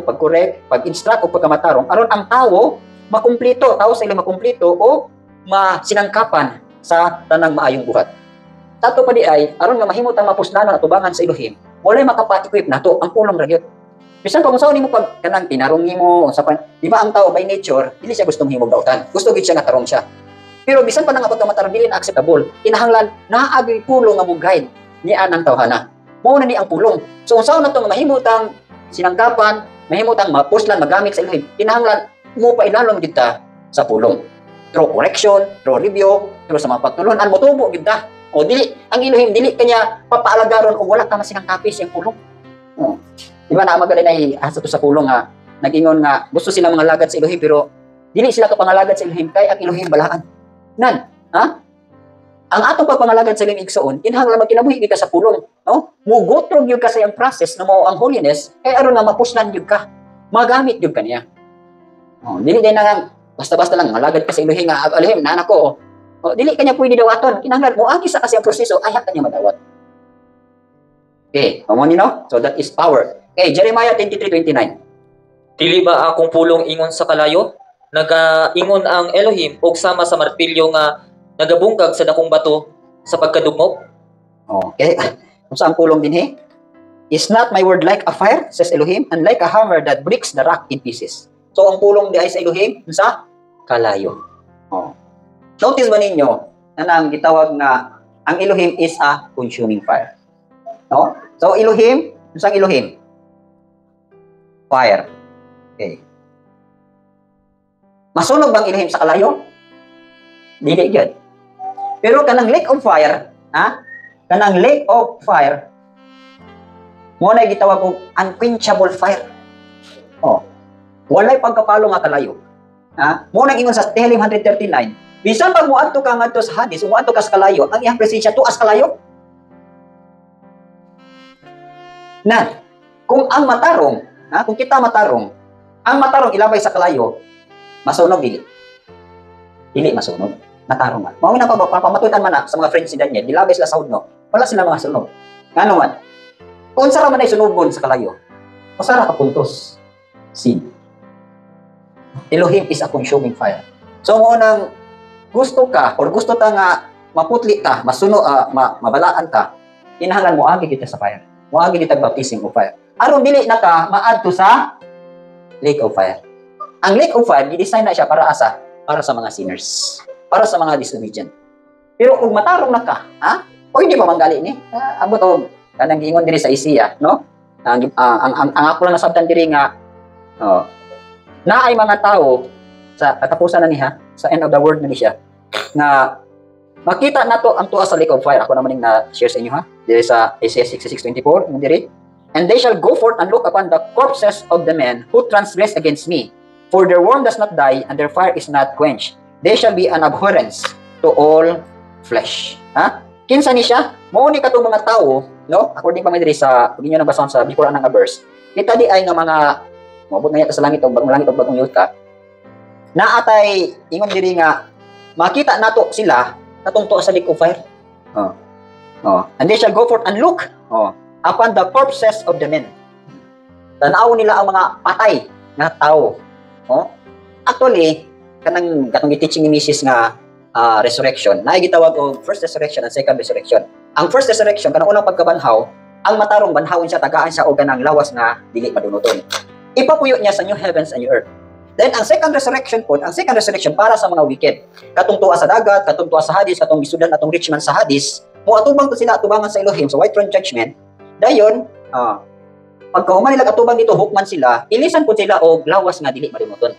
pagkorek, pag-instruct o pagkamatarong. Aron ang tao makumplito, tao sa ilang makumplito o masinangkapan sa tanang maayong buhat. Tato pa di ay, aron nga mahimot ang mapusnanon at tubangan sa Elohim, walay makapa-equip na to ang pulong ragyot. Bisan kung saan nimo pag kanang tinarong nimo sa di ba ang tao by nature dili siya gustong himog dautan. Gusto gid siya nga tarong siya. Pero bisan pa nang abot ka matarong dili na acceptable. Kinahanglan naagi pulong nga mo-guide ni anang tawhana. Mao na ni ang pulong. So unsaon na to nga mahimutang sinangkapan, mahimutang mapuslan magamit sa Elohim. Kinahanglan mo pa ilalom gid ta sa pulong. Through correction, through review, through sa mga pagtulunan mo tubo gid ta. O dili ang Elohim dili kanya papaalagaron og wala ka masinangkapi siyang pulong. Di ba na magaling ay asa to sa pulong nga nag-ingon nga gusto sila mga lagad sa Elohim pero dili sila to pangalagad sa Elohim kay ang Elohim balaan. Nan, ha? Ang atong pagpangalagad sa Elohim igsoon, kinahanglan magkinabuhi ka sa pulong, no? Mugotrog gyud ka sa iyang process na mao ang holiness kay aron nga mapuslan gyud ka. Magamit gyud kaniya. Dili din na basta-basta lang malagad ka sa Elohim nga Elohim na nako. Dili kanya pwede dawaton. Kinahanglan mo agi sa kasi ang proseso ay kanya madawat. Okay, amo no? So that is power. Okay, Jeremiah 23:29. Dili ba akong pulong ingon sa kalayo? Nagaingon ang Elohim og sama sa martilyo nga nagabungkag sa dakong bato sa pagkadugmok. Okay, kung saan pulong din Is not my word like a fire, says Elohim, and like a hammer that breaks the rock in pieces. So ang pulong di ay sa Elohim, sa kalayo. Notice ba ninyo na nang gitawag na ang Elohim is a consuming fire. No? So Elohim, sa Elohim? Fire. Okay. Masunog bang Elohim sa kalayo? Dili gyud. Pero kanang lake of fire, kanang lake of fire, mo na gitawag og unquenchable fire. Walay pagkapalo nga kalayo. Mo na ingon sa Tehillim 139, bisan pag moadto ka ngadto sa Hades, moadto ka sa kalayo, ang iyang presensya tuas kalayo. Na, kung ang matarong, kung kita matarong, ang matarong ilabay sa kalayo, masunog dili. Dili masunog. Natarong man. Mao na papamatutan man sa mga friends ni Daniel, ilabay sila sa hudno. Wala sila mga sunog. Ngano man? Kung sara man ay sunugon sa kalayo, o sara ka puntos. Sin. Elohim is a consuming fire. So mo nang gusto ka or gusto ta nga maputli ka, masuno mabalaan ka, kinahanglan mo agi kita sa fire. Mo agi kita baptism of fire. Aron dili na ka maadto sa lake of fire. Ang lake of fire gi-design na siya para sa mga sinners, para sa mga disobedient. Pero kung matarong na ka, o hindi pa manggali ni, abot og kanang giingon diri sa Isaiah, no? Ang ako lang nasabtan diri nga na ay mga tao sa katapusan na niya, sa end of the world na niya, na makita nato ang tuwa sa lake of fire. Ako naman yung na-share sa inyo diri sa Isaiah 66:24, yung diri. And they shall go forth and look upon the corpses of the men who transgress against me. For their worm does not die, and their fire is not quenched. They shall be an abhorrence to all flesh. Kinsa ni siya? Mao ni katong mga tao, no? According pa man diri sa pag inyo nabasahon sa before anang verse. Kita di ay nga mga moabot na yata sa langit o bagong yuta. Naatay ingon diri nga makita nato sila katong tuwa sa lake of fire. And they shall go forth and look upon the corpses of the men. Tanaw nila ang mga patay na tao. Actually, katong teaching ni Mrs. nga resurrection, na gitawag og first resurrection and second resurrection. Ang first resurrection kanang unang pagkabanhaw, ang matarong banhawon siya, tagaan siya og ganang lawas nga dili madunoton. Ipapuyo niya sa new heavens and new earth. Then ang second resurrection para sa mga wicked. Katong tuwa sa dagat, katong tuwa sa Hades, katong gisudan atong rich man sa Hades, mo atubang to sila atubangan sa Elohim sa white throne judgment. Dayon, pagkahuman nila katubang dito, hukman sila, ilisan po sila og lawas nga dili madunoton.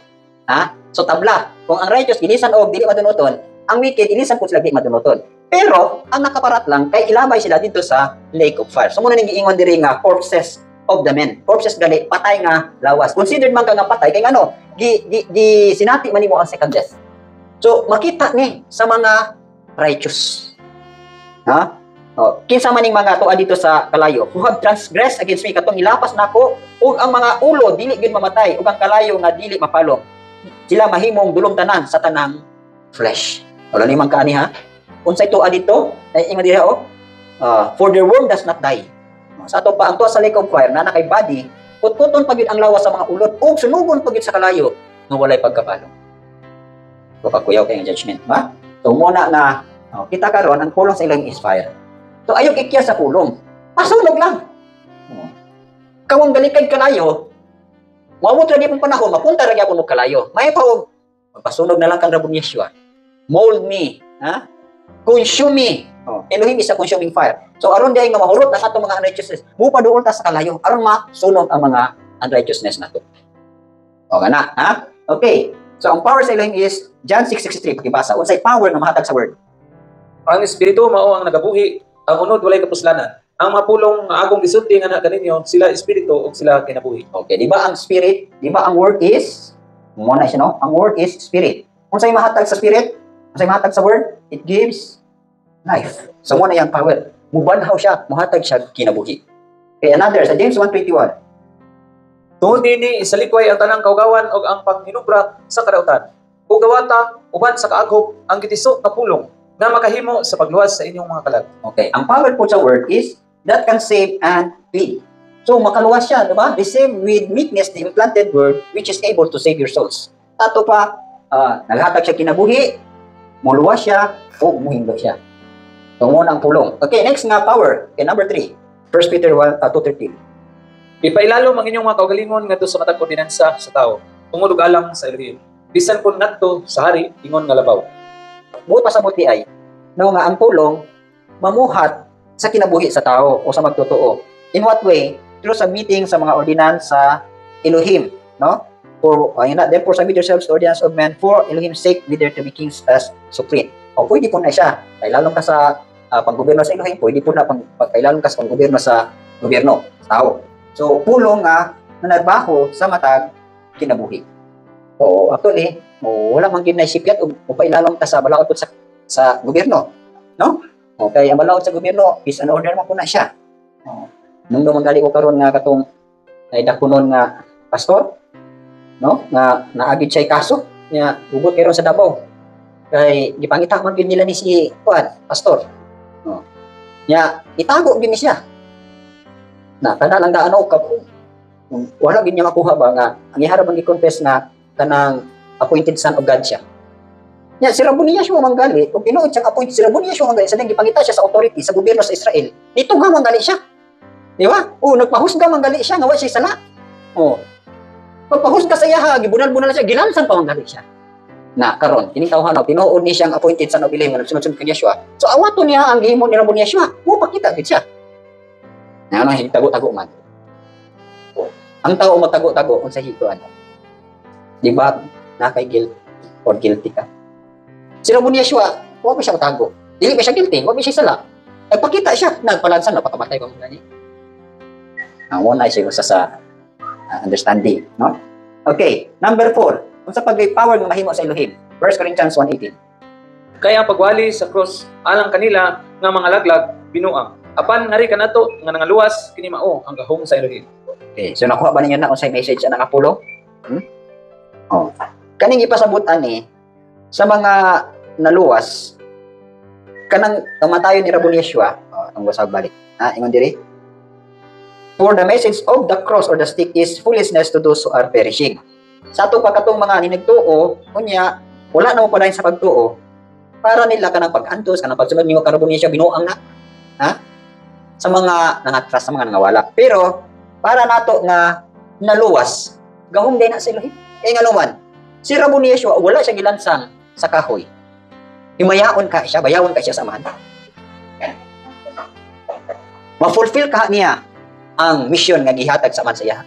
So tabla, kung ang righteous ilisan og dili madunoton, ang wicked ilisan po sila dili madunoton. Pero ang nakaparat lang kay ilabay sila dito sa lake of fire. So muna ning giingon diri nga corpses of the men. Corpses gali patay nga lawas. Considered man ka nga patay kay ngano? Gi sinati man nimo ang second death. So makita ni sa mga righteous. Kinsa man ning mga tuwa dito sa kalayo who have transgressed against me, katong ilapas nako ug ang mga ulo dili gyud mamatay ug ang kalayo nga dili mapalong. Sila mahimong dulom tanan sa tanang flesh. Wala ni man kaani unsay tuwa dito ay ingon diha for their worm does not die. Sa ato pa ang tuwa sa lake of fire na nakay body, kutkuton pagid ang lawas sa mga ulot ug sunugon pagid sa kalayo nga walay pagkapalong. Kuyaw kay ang judgment ba? So muna na kita karon ang pulong sa ilang is fire. So ayaw ikya sa pulong. Masunog lang. Kawang galikay kalayo, Maabot lagi pong panahon, mapunta lagi ako kalayo. May pa og magpasunog na lang kang rabon Yeshua. Mold me, ha? Consume me. Oh, Elohim is a consuming fire. So aron diay nga mahurot na atong mga unrighteousness. Mupa duol ta sa kalayo aron masunog ang mga unrighteousness nato. O kana, ha? Okay. So ang power sa Elohim is John 6:63 pakibasa. Unsay power nga mahatag sa word? Ang espiritu mao ang nagabuhi, ang unod walay kapuslanan. Ang mapulong nga akong gisulti nga na kaninyo, sila espiritu ug sila kinabuhi. Okay, di ba ang spirit, di ba ang word is muna siya, no? Ang word is spirit. Unsay mahatag sa spirit? Unsay mahatag sa word? It gives life. So muna yang power. Mubanhaw siya, mahatag siya kinabuhi. Okay, another sa James 1:21. Tungod nini isalikway ang tanang kaugawan ug ang panghinubra sa kadautan. Ug gawata uban sa kaagop ang gitisok nga pulong nga makahimo sa pagluwas sa inyong mga kalag. Okay, ang power po sa word is that can save and heal. So makaluwas siya, di ba? Receive with meekness the implanted word which is able to save your souls. Ato pa, naghatag siya kinabuhi, muluwas siya, o muhindog siya. So muna ang pulong. Okay, next nga power. Okay, number 3. 1 Peter 2:13. Ipailalom ang inyong mga kaugalingon ngadto sa matag ordinansa sa tao. Tungod og alang sa Elohim. Bisan kun ngadto sa hari ingon nga labaw. Buot pasabot di ay, no nga ang pulong mamuhat sa kinabuhi sa tao o sa magtotoo. In what way? Through submitting sa mga ordinance sa Elohim, no? For therefore submit yourselves to ordinance of men for Elohim's sake, whether to be kings as supreme. O pwede po na siya. Kailalong ka sa panggobyerno sa Elohim, pwede po na kailalong ka sa panggobyerno sa gobyerno, sa tao. So pulong nga nanarbaho sa matag kinabuhi. So actually, wala man gid na sipyat o pailalong ka sa balaod sa gobyerno, no? Okay, ang balaod sa gobyerno, peace and order man po na siya. Nung dumagali ko karon nga katong dakunon nga pastor, no? Nga naagid siya kaso nya hugot karon sa Davao. Kay gipangita man gid nila ni si pastor. No. Nya itago gid ni siya. Na kana lang daano ka wala gid niya makuha ba nga ang iharap ang gi-confess nga kanang appointed son of God siya. Nya si Rabonias siya manggali, kung tinuod siyang appointed si Rabonias siya manggali, sa nang gipangita siya sa authority sa gobyerno sa Israel. Dito nga manggali siya. Di ba? Nagpahusga manggali siya nga wa siya sala. Pagpahusga sa iya ha, gibunal-bunal siya, gilansan pa manggali siya. Na karon, kining tawhanaw, tinuod ni siyang appointed son of Elohim, sunod-sunod kay Yeshua. So awaton niya ang gihimo ni Rabonias siya. Pakita gid siya. Na ano hitago-tago man. Ang tao magtago-tago unsay hituan. Di ba? Na kay guilt or guilty ka. Si Rabonias siya, huwag pa siya matago. Dili pa siya guilty, huwag pa siya sala. Nagpakita siya, nagpalansan, napakamatay pa muna niya. Ang una siya sa understanding, no? Okay, number 4. Kung sa pag-power ng mahimo sa Elohim, 1 Corinthians 1:18. Kaya ang pagwali sa cross alang kanila nga mga laglag binuang. Apan nari kanato nga nangaluwas kini mao ang gahom sa Elohim. Okay, so nakuha ba ninyo na unsay message ang nakapulo? Kaning ipasabot ani sa mga naluwas kanang kamatayon ni Rabon Yeshua. Ang basag balik. Ingon diri. For the message of the cross or the stick is foolishness to those who are perishing. Sa ato pagkatong mga ninigtuo, kunya wala na mo padayon sa pagtuo. Para nila kanang pag-antos kanang pagsunod nimo kay Rabon Yeshua binuang na. Sa mga nangatras sa mga nangawala. Pero para nato nga naluwas, gahom din na sa Elohim. Nga naman, si Rabon Yeshua wala siya gilansang sa kahoy. Himayaon ka siya, bayawon ka siya sa amahan. Ma-fulfill ka niya ang mission nga gihatag sa man sa iya.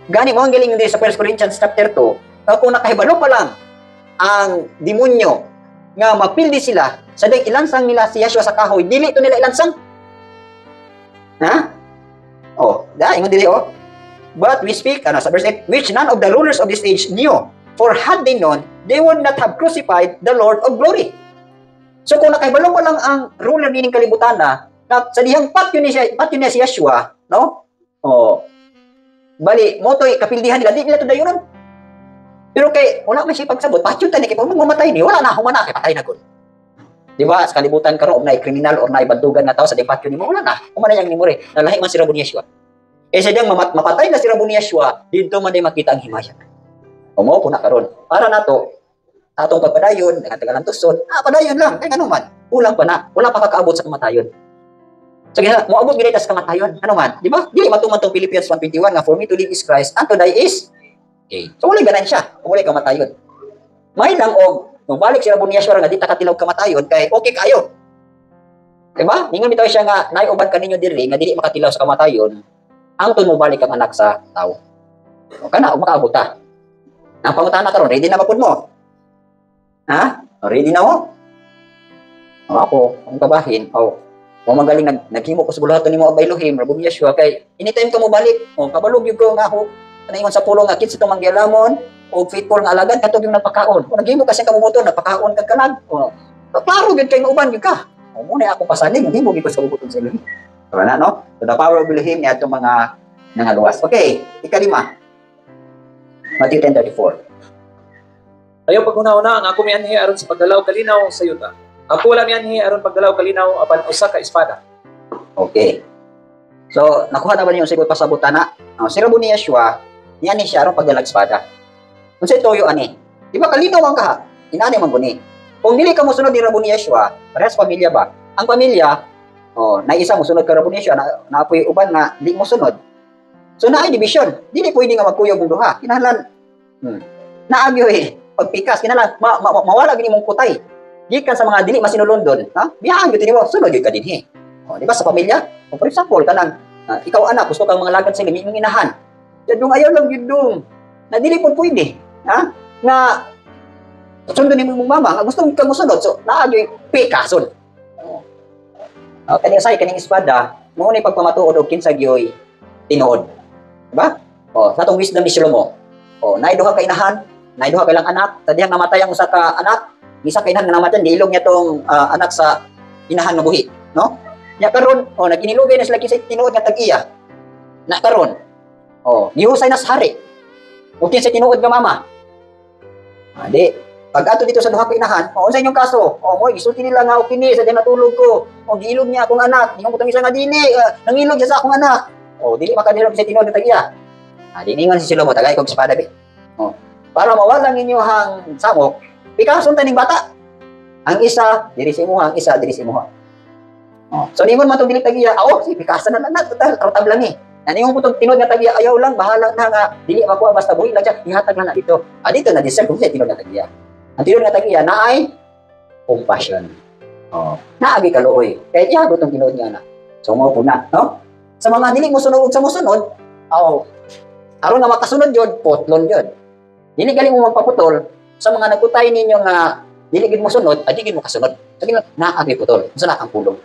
Gani mo ang galing din sa 1 Corinthians chapter 2, kung nakahibalo pa lang ang demonyo nga mapildi sila sa day ilansang nila si Yeshua sa kahoy, dili to nila ilansang. Ingon dili But we speak, sa verse 8, which none of the rulers of this age knew. For had they known, they would not have crucified the Lord of glory. So kung nakahibalo mo lang ang ruler nining kalibutan na sa dihang patyo niya si Yeshua, no? Bali, mo to'y kapildihan nila, di nila to dayunon. Pero kay, wala man siya pagsabot, patyo tayo, kay pag mamatay ni, wala na, humana, kay patay na gud. Di ba, sa kalibutan karon na kriminal or na ibandugan na tao sa dihang patyo ni mo, wala na, humana niyang nimore, nalahi man si Rabon Yeshua. Sa diyang mapatay na si Rabon Yeshua, dito man din makita ang himaya. Mo po na karon. Para nato atong pagpadayon, nagatagal ang tusod, padayon lang, kay ano man, kulang pa na, wala pa kakaabot sa kamatayon. So, moabot gid sa kamatayon, ano man, di ba? Dili matuman tong Philippians 1:21 nga for me to live is Christ, and to die is Okay. So wala ganansya, wala kamatayon. May lang og nung balik sila Bunyaswar nga di ta katilaw kamatayon kay okay kayo. Diba? Ningon bitaw siya nga naiuban kaninyo diri nga dili makatilaw sa kamatayon. Angton mo balik ang anak sa tao. O kana og makaabot ta. Ang pangutana karon, ready na ba pud mo? Ha? O, ready na mo? O ako, ang kabahin, o magaling naghimo ko sa bulaton nimo og Elohim, Rabbi Yeshua kay anytime ka mo balik, o kabalog gyud ko nga ako naingon sa pulong nga kinsa itong manggialamon o faithful nga alagad katong yung nagpakaon. O naghimo kasi ka mo motor nagpakaon kag kanag. O klaro gyud kay nga uban gyud ka. O muna akong pasaning, naghimo gyud ko sa bubuton sa Elohim. Tama na, no? So the power of Elohim ni atong mga nangaluwas. Okay, ikalima. Matthew 10:34. Ayaw paghuna-una ang ako mi anhi aron sa pagdalaw kalinaw sa yuta. Ako wala mi anhi aron pagdalaw kalinaw apan usa ka espada. Okay. So, nakuha na ba niyo sigot pasabutan na? Si Rabbi ni Yeshua, niya ni siya aron pagdalag espada. Kung sa toyo ani, di ba kalinaw ang kaha? Inani man guni. Kung dili ka mo sunod ni Rabbi ni Yeshua, parehas pamilya ba? Ang pamilya, na isa mo sunod ka Rabbi ni Yeshua, naapoy uban nga di mo sunod. So naay division, dili pwede nga magkuyog ang duha. Kinahanglan naagyo pagpikas kinahanglan mawala gini mong kutay. Gikan sa mga dili masinulondon, ha? Biyahan gyud nimo, sunod gyud ka dinhi. Di ba sa pamilya? For example, kanang ikaw anak, gusto kang mga lagad sa imong inahan. Dong ayaw lang gyud dong. Na dili pud pwede, ha? Nga sundon nimo imong mama, nga gusto kang mosunod, so naagyo pikason. Kaning espada, mo ni pagpamatuod og kinsa gyoy tinuod. Diba? Sa atong wisdom ni Shlomo. Naay duha ka inahan, naay duha ka lang anak, tadiyang namatay ang usa ka anak, isa ka inahan nga namatay, niilog niya tong anak sa inahan nga buhi, no? Nya karon, naginilugay na sila kinsa tinuod nga tag-iya. Na karon, gihusay na sa hari. O kinsa tinuod nga mama. Di, pag ato dito sa duha ka inahan, unsa inyong kaso? Mo gisulti nila nga kini sa diyan natulog ko. Giilog niya akong anak, ningon ko tang isa nga dili, nangilog siya sa akong anak. Dili makadilog sa tinuod na tag-iya. Diningon si Shlomo, tagay kong espada be. Para mawala ang inyong samok, pikason taning bata. Ang isa, diri si imuha, ang isa, diri si imuha. So, ningon man itong dili tag-iya, si pikasan na lang, total, karotab lang Ningon po itong tinuod na tag-iya, ayaw lang, bahala na nga, dili makuha, basta buhi lang siya, ihatag lang na dito. Dito na deserve kung siya tinuod na tag-iya. Ang tinuod na tag-iya, na ay compassion. Naagi kaluoy. Kaya ihagot itong tinuod nga na. So, mo po na, no? Sa mga dili mo sunod sa musunod, aron nga makasunod yun, potlon yun. Dili galing mo magpaputol, sa mga nagkutay ninyo nga dili gid mo sunod, di gid mo kasunod. Sabi nga, naagi putol. Unsa na ang pulong?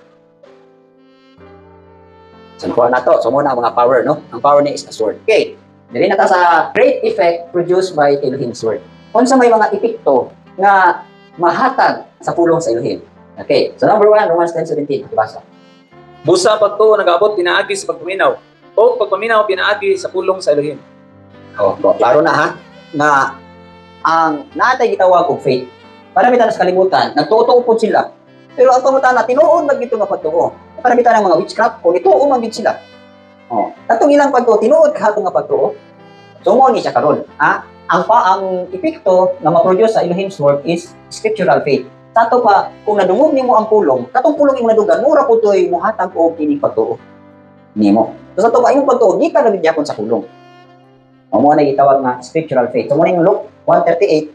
So, kuha na to. So, muna ang mga power, no? Ang power niya is a sword. Okay. Dili na ta sa great effect produced by Elohim's sword. Unsa may mga epekto nga mahatag sa pulong sa Elohim. Okay. So, number 1, Romans 10:17. Ibasa. Busa pagtuo nagaabot pinaagi sa pagpaminaw o pagpaminaw pinaagi sa pulong sa Elohim. Klaro na ha na ang natay gitawag og faith. Para bitan sa kalibutan, nagtuo pod sila. Pero ang pangutana tinuod ba gito nga pagtuo? Para bitan ang mga witchcraft o nituo man gid sila. Katong ilang pagtuo tinuod kahato nga pagtuo. So mo ni siya karon, ha? Ang epekto nga ma-produce sa Elohim's work is scriptural faith. Sato pa, kung nadungog nimo ang pulong, katong pulong imong nadugan, mura po to'y muhatag o kini pagtuo nimo. So sato pa, imong pagtuo, di ka nabigyan sa pulong. Mo na gitawag nga scriptural faith. So mo na Luke 1:38,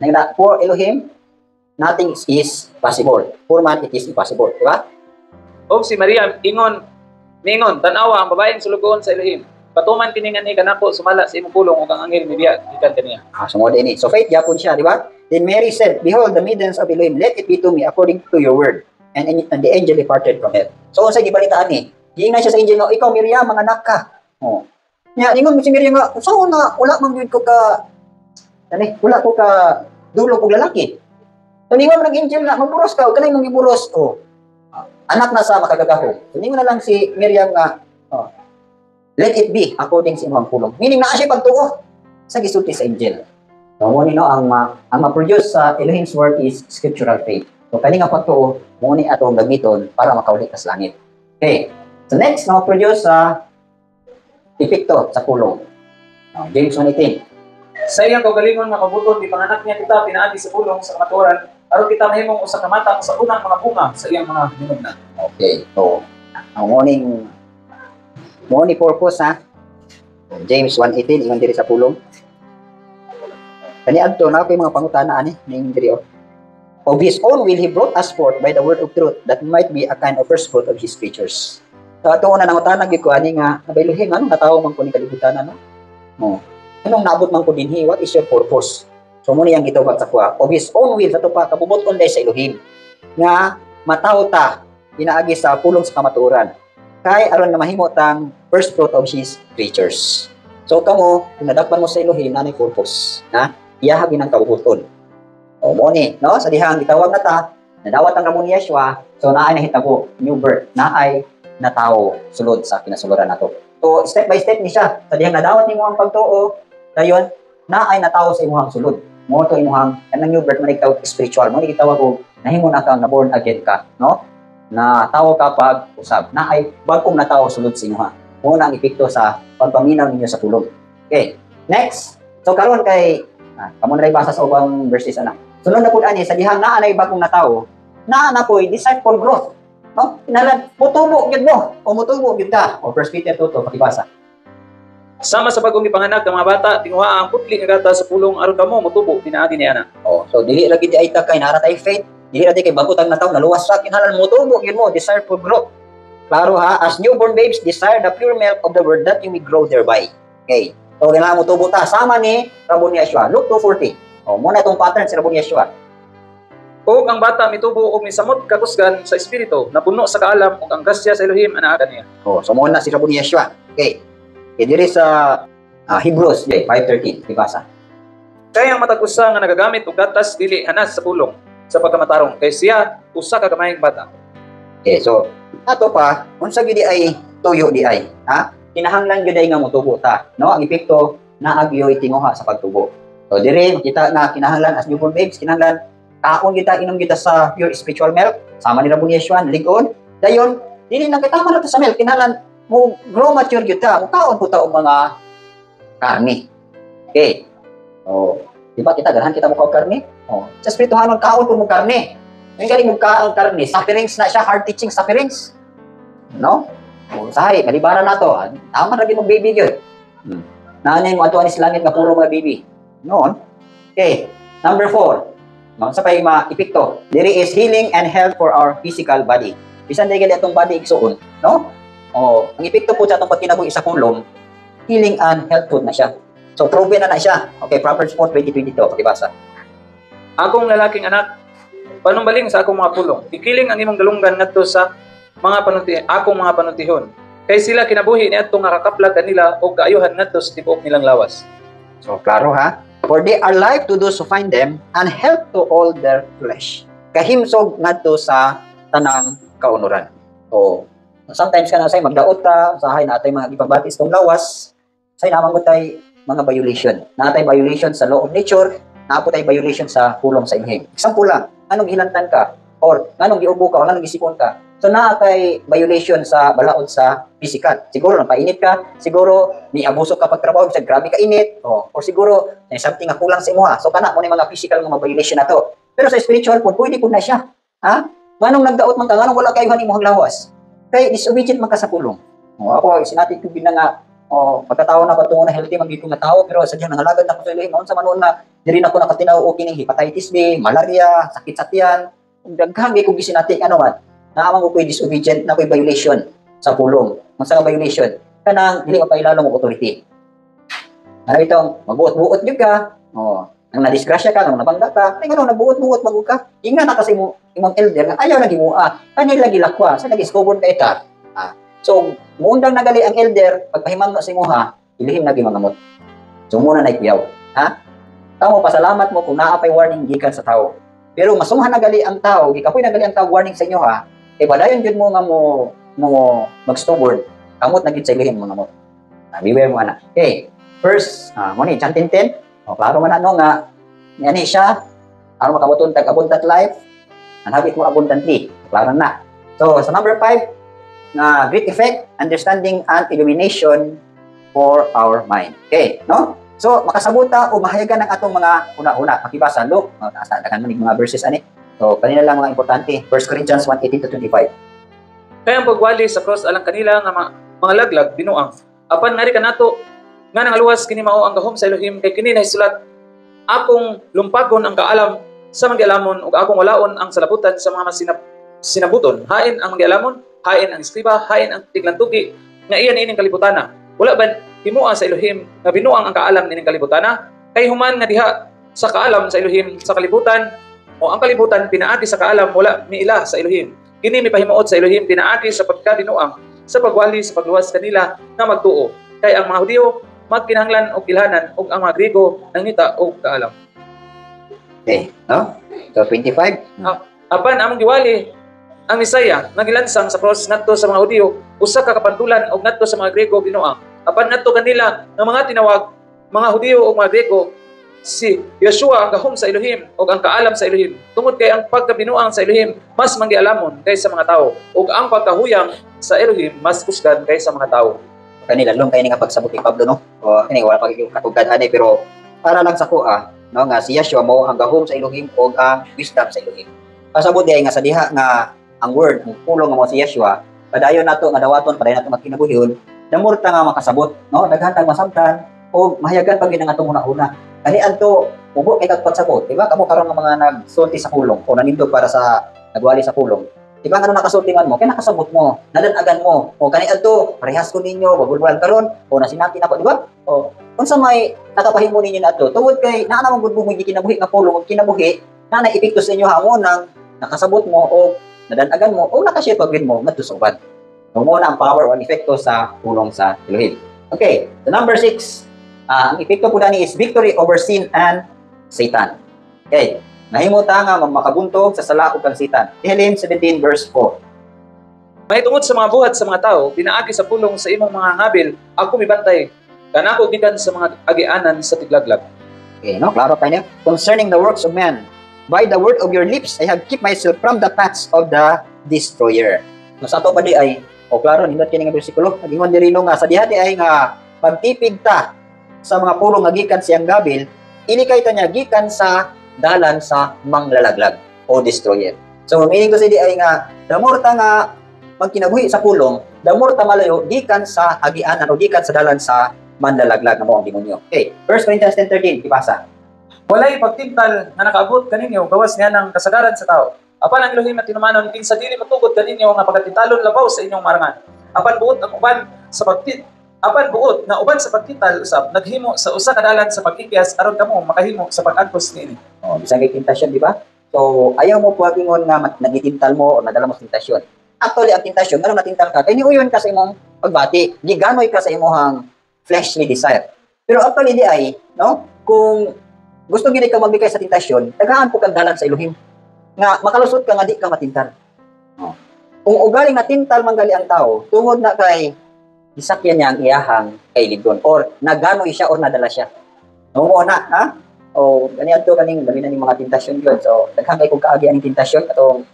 nagda, for Elohim, nothing is possible. For man, it is impossible. Diba? O si Maria, ningon, tanawa ang babaeng sulugon sa Elohim. Patuman kiningan ni kanako sumala sa imong pulong ug ang anghel mibiya gikan kaniya. So mo din So faith gyapon siya, di ba? Then Mary said, "Behold, the maidens of Elohim, let it be to me according to your word." And the angel departed from her. So unsa gibalitaan ni? Giingnan siya sa angel nga, "Ikaw Miriam, mga anak ka." Nya ningon mo si Miriam nga, "So na wala man gyud ko ka wala ko ka dulo kog lalaki." So ningon man ang angel nga, "Magburos ka, kanay mong giburos." Anak na sa makagagahom. So ningon na lang si Miriam nga, "Let it be according sa imong pulong." Meaning naa siya pagtuo sa gisulti sa angel. So, mo ni ang ma-produce sa Elohim's work is scriptural faith. So, kani nga pagtuo, mo ni atong gamiton para makaulit sa langit. Okay. So, next, ma-produce sa epekto sa pulong. James 1:18. Sa iyang kaugalingon nga kabuton gipanganak niya kita pinaagi sa pulong sa kamatuoran aron kita mahimong usa ka matang sa unang mga bunga sa iyang mga hinugna. Okay. So, ang morning purpose ha. James 1:18 ingon diri sa pulong. Kaniadto na ko'y mga pangutana ani ning diri oh. Of his own will he brought us forth by the word of truth, that might be a kind of first fruit of his creatures. So ato una nangutana gyud ko ani nga nabayluhin anong natawo man ko ni kalibutan ano? Oh. Anong naabot man ko dinhi? What is your purpose? So muna yang gitawag sa kuha. Of his own will sa to pa kabubot on sa Elohim nga mataw ta pinaagi sa pulong sa kamatuoran. Kay aron na mahimo tang first fruit of his creatures. So kamo kung nadakpan mo sa Elohim na purpose, na iyaha ginang kabubuton. O mo ni, no? Sa dihang gitawag na ta, nadawat ang Ramon Yeshua, so naay nahitabo, new birth, naay natawo sulod sa kinasuluran nato. So step by step ni siya. Sa dihang nadawat nimo ang pagtuo, dayon naay natawo sa imong sulod. Mo to imong kanang new birth man ikaw spiritual, mo ni gitawag og nahimo na kang na born again ka, no? Na tawo ka pag usab, naay bagong natawo sulod sa imong. Mo na ang epekto sa pagpaminaw ninyo sa tulog. Okay, next. So karon kay kamo na basa sa ubang verses ana. Sunod na pud ani sa dihang naa nay bagong natawo, naa na po'y desire for growth. No? Inalan mutubo gyud mo o mutubo gyud ka. O 1 Peter 2 pakibasa. Sama sa bagong gipanganak nga mga bata, tinguha ang putli nga gata sa pulong aron kamo motubo pinaagi ni ana. Oh, so dili ra gid ay ta kay nara tay faith, dili ra kay bago tag natawo naluwas sa kinahanglan mutubo gyud mo, desire for growth. Klaro ha, as newborn babes desire the pure milk of the word that you may grow thereby. Okay. So kinahanglan mutubo ta sama ni Ramon Yeshua. Luke 2:40. O, muna itong pattern si Ramon Yeshua. O ang bata mitubo og misamot kakusgan sa espiritu, napuno sa kaalam ug ang grasya sa Elohim anaa kaniya. O, so muna si Ramon Yeshua. Okay. Okay, diri sa Hebrews 5:13, ibasa. Kaya ang matag usa nga nagagamit og gatas dili hanas sa pulong sa pagkamatarong kay siya usa ka gamayng bata. Okay, so ato pa unsa gyud ay tuyo di ay, ha? Kinahanglan gyud ay nga motubo ta, no? Ang epekto naa gyud tinguha sa pagtubo. So dire makita na kinahanglan as newborn babes, kinahanglan kaon kita inom kita sa pure spiritual milk sama ni Ramon Yeshua ligon. Dayon dili na kitama na ta sa milk, kinahanglan mo grow mature gyud ta, mo kaon puta og mga karne. Okay. Oh, di ba kita ganahan kita mo kaon karne? Oh, sa spirituhanon kaon pud mo karne. Ang galing mo kaon karne, sufferings na siya, hard teaching sufferings. No? Oh, sahay kalibaran nato. Tama ra gyud mo baby gyud. Nanay mo ato ani sa langit nga puro mga baby. Noon. Okay. Number 4. Sa pay ma-epekto. There is healing and health for our physical body. Bisan dahil itong body igsuon, no? Oh, ang epekto po sa itong pagkinabuhi sa pulong, healing and health food na siya. So, proven na siya. Okay, Proverbs 4:20-22. Pakibasa. Akong lalaking anak, panumbaling sa akong mga pulong. Ikiling ang imong galunggan ngadto sa akong mga panutihon. Kay sila kinabuhi niadto nga kakaplag kanila o kaayuhan ngadto sa tibuok nilang lawas. So, klaro ha? For they are life to those who find them, and health to all their flesh. Kahimsog ngadto sa tanang kaunuran. So, sometimes ka na say magdaot ta, usahay natay mga ipagbatis tong lawas, say naman mo tay mga violation. Natay violation sa law of nature, napo tay violation sa pulong sa inhim. Example lang, anong hilantan ka, or anong giubo ka, o anong gisipon ka. So nakay violation sa balaod sa physical. Siguro napainit ka, siguro ni abuso ka pagtrabaho, sa grabe ka init, o siguro may something nga kulang sa imo ha. So kana mo ni mga physical nga violation na to. Pero sa spiritual po, pwede po na siya. Ha? Manong nagdaot man ka, anong wala kayo imong lawas? Kay disobedient man ka sa pulong. O ako sinati ko gina nga pagkatao na patungo na healthy magito nga tao, pero sadya nangalagad na ko sa Elohim unsa manon na diri na ko nakatinaw o kining hepatitis B, malaria, sakit sa tiyan. Daghang gyud ko gisinati ano man. Naamang ko disobedient na ko'y violation sa pulong. Unsa nga violation? Kanang dili mapailalong og authority. Ano itong magbuot-buot gyud ka. Nang nadisgrasya ka, nang nabangga ka, ay gano'n, nagbuot-buot magbuot ka. Ingnan na kasi imong elder nga ayaw lagi mo kanil lagi lakwa, sa lagi stubborn ka ita. So, muundang nagali ang elder, pagpahimang sa imo ha, ilihim lagi mangamot. So, muna na ikuyaw. Ha? Tamo, pasalamat mo kung naapay warning gikan sa tao. Pero masumhan nagali ang tao, gikapoy nagali ang tao warning sa inyo ha, padayon jud mo nga mo mag-stubborn, kamot na gid sa ilihim mga mo. Beware mo ana. Okay. First, mo ni John 10:10. Klaro man ano nga yani siya aron makabuton tag abundant life and have it more abundantly. Klaro na. So, sa number 5, na great effect, understanding and illumination for our mind. Okay, no? So, makasabuta o mahayagan ng atong mga una-una. Makibasa, look, dagan man mga verses ani. So, kanina lang mga importante. 1 Corinthians 1:18-25. Kaya ang pagwali sa cross alang kanila nga mga laglag binuang. Apan ngari kanato nga nangaluwas kini mao ang gahom sa Elohim kay kini nahisulat akong lumpagon ang kaalam sa manggialamon ug akong walaon ang salabutan sa mga sinabuton. Hain ang manggialamon, hain ang iskriba, hain ang tiglantugi nga iyan ining kalibutana. Wala ba himuan sa Elohim nga binuang ang kaalam ining kalibutana? Kay human nga diha sa kaalam sa Elohim sa kalibutan o ang kalibutan pinaagi sa kaalam wala miila sa Elohim. Kini mipahimuot sa Elohim pinaagi sa pagkabinuang sa pagwali sa pagluwas kanila nga magtuo. Kay ang mga Hudiyo magkinahanglan og ilhanan ug ang mga Griego nangita og kaalam. Okay, no? So 25. Apan among giwali ang Misaya nga gilansang sa cross ngadto sa mga Hudiyo usa ka kapantulan og ngadto sa mga Griego binuang. Apan ngadto kanila nga mga tinawag mga Hudiyo ug mga Griego si Yeshua ang gahom sa Elohim ug ang kaalam sa Elohim. Tungod kay ang pagkabinuang sa Elohim mas manggialamon kaysa mga tao ug ang pagkahuyang sa Elohim mas kusgan kaysa mga tao. Kanila long kay nga pagsabot ni Pablo, no? O kini wala pag katugad ani pero para lang sa kuha, no, nga si Yeshua mo ang gahom sa Elohim ug ang wisdom sa Elohim. Pasabot diay nga sa diha nga ang word ang pulong nga mo si Yeshua padayon nato nga dawaton padayon nato magkinabuhon namurta nga makasabot, no? Daghantang masabtan o mahayagan pag ginang atong una-una. Kani adto ubo kay kag pagsabot, di ba? Kamo karon nga mga nagsulti sa pulong o nanindog para sa nagwali sa pulong. Di ba ano nakasultingan mo? Kaya nakasabot mo, nadanagan mo. O kani adto, parehas ko ninyo, wagulbulan karon o nasinati nako, di ba? O unsa may nakapahimo ninyo na adto? Tungod kay naa namang gud mo kinabuhi nga pulong ug kinabuhi na naipiktos ninyo hamon nang nakasabot mo o nadanagan mo o nakashare pag mo ngadto sa uban. Mo na ang power o ang epekto sa pulong sa Elohim. Okay, the number 6. Ang epekto po dani is victory over sin and Satan. Okay. Nahimota nga makabuntog sa sala ug kang Satan. Nehemiah 17 verse 4. Mahitungod sa mga buhat sa mga tao, pinaagi sa pulong sa imong mga ngabil, ako mibantay. Kanako gikan sa mga agianan sa tiglaglag. Okay, no? Klaro tayo niya. Concerning the works of man, by the word of your lips, I have kept myself from the paths of the destroyer. No, sa ato pa di ay, klaro, nindot kini nga bersikulo. Nagingon diri nga sa diha di ay nga pagtipig ta sa mga pulong nga gikan siyang gabil, inikay ta niya gikan sa dalan sa manglalaglag o destroyer. So meaning to say di ay nga damor ta nga magkinabuhi sa pulong, damor ta malayo gikan sa agianan o gikan sa dalan sa manlalaglag nga mo ang demonyo. Okay, 1 Corinthians 10:13 ipasa. Walay pagtintal nga nakaabot kaninyo gawas nga ng kasagaran sa tao. Apan ang Elohim at tinumanon kinsa dili matugod kaninyo nga pagatitalon labaw sa inyong marangan. Apan buot ang uban sa Apan buot na uban sa pagkital usab naghimo sa usa ka dalan sa pag-ikyas aron kamo makahimo sa pag-agpos niini. Bisag kay tentasyon, di ba? So ayaw mo puwag-ingon nga nagitintal mo o nadala mo sa tentasyon. Actually ang tentasyon ngano natintal ka kay niuyon ka sa imong pagbati, giganoy ka sa imong fleshly desire. Pero actually di ay, no? Kung gusto gid ka magbigay sa tentasyon, daghan po kang dalan sa Elohim. Nga makalusot ka nga di ka matintal. Kung ugaling natintal manggali ang tao, tungod na kay isakyan niya ang iyahang kailigon or naganoy siya or nadala siya. Mo na, ha? O ganiadto kaning dali na ni mga tentasyon gyud. So daghang kay kung kaagi ang tentasyon katong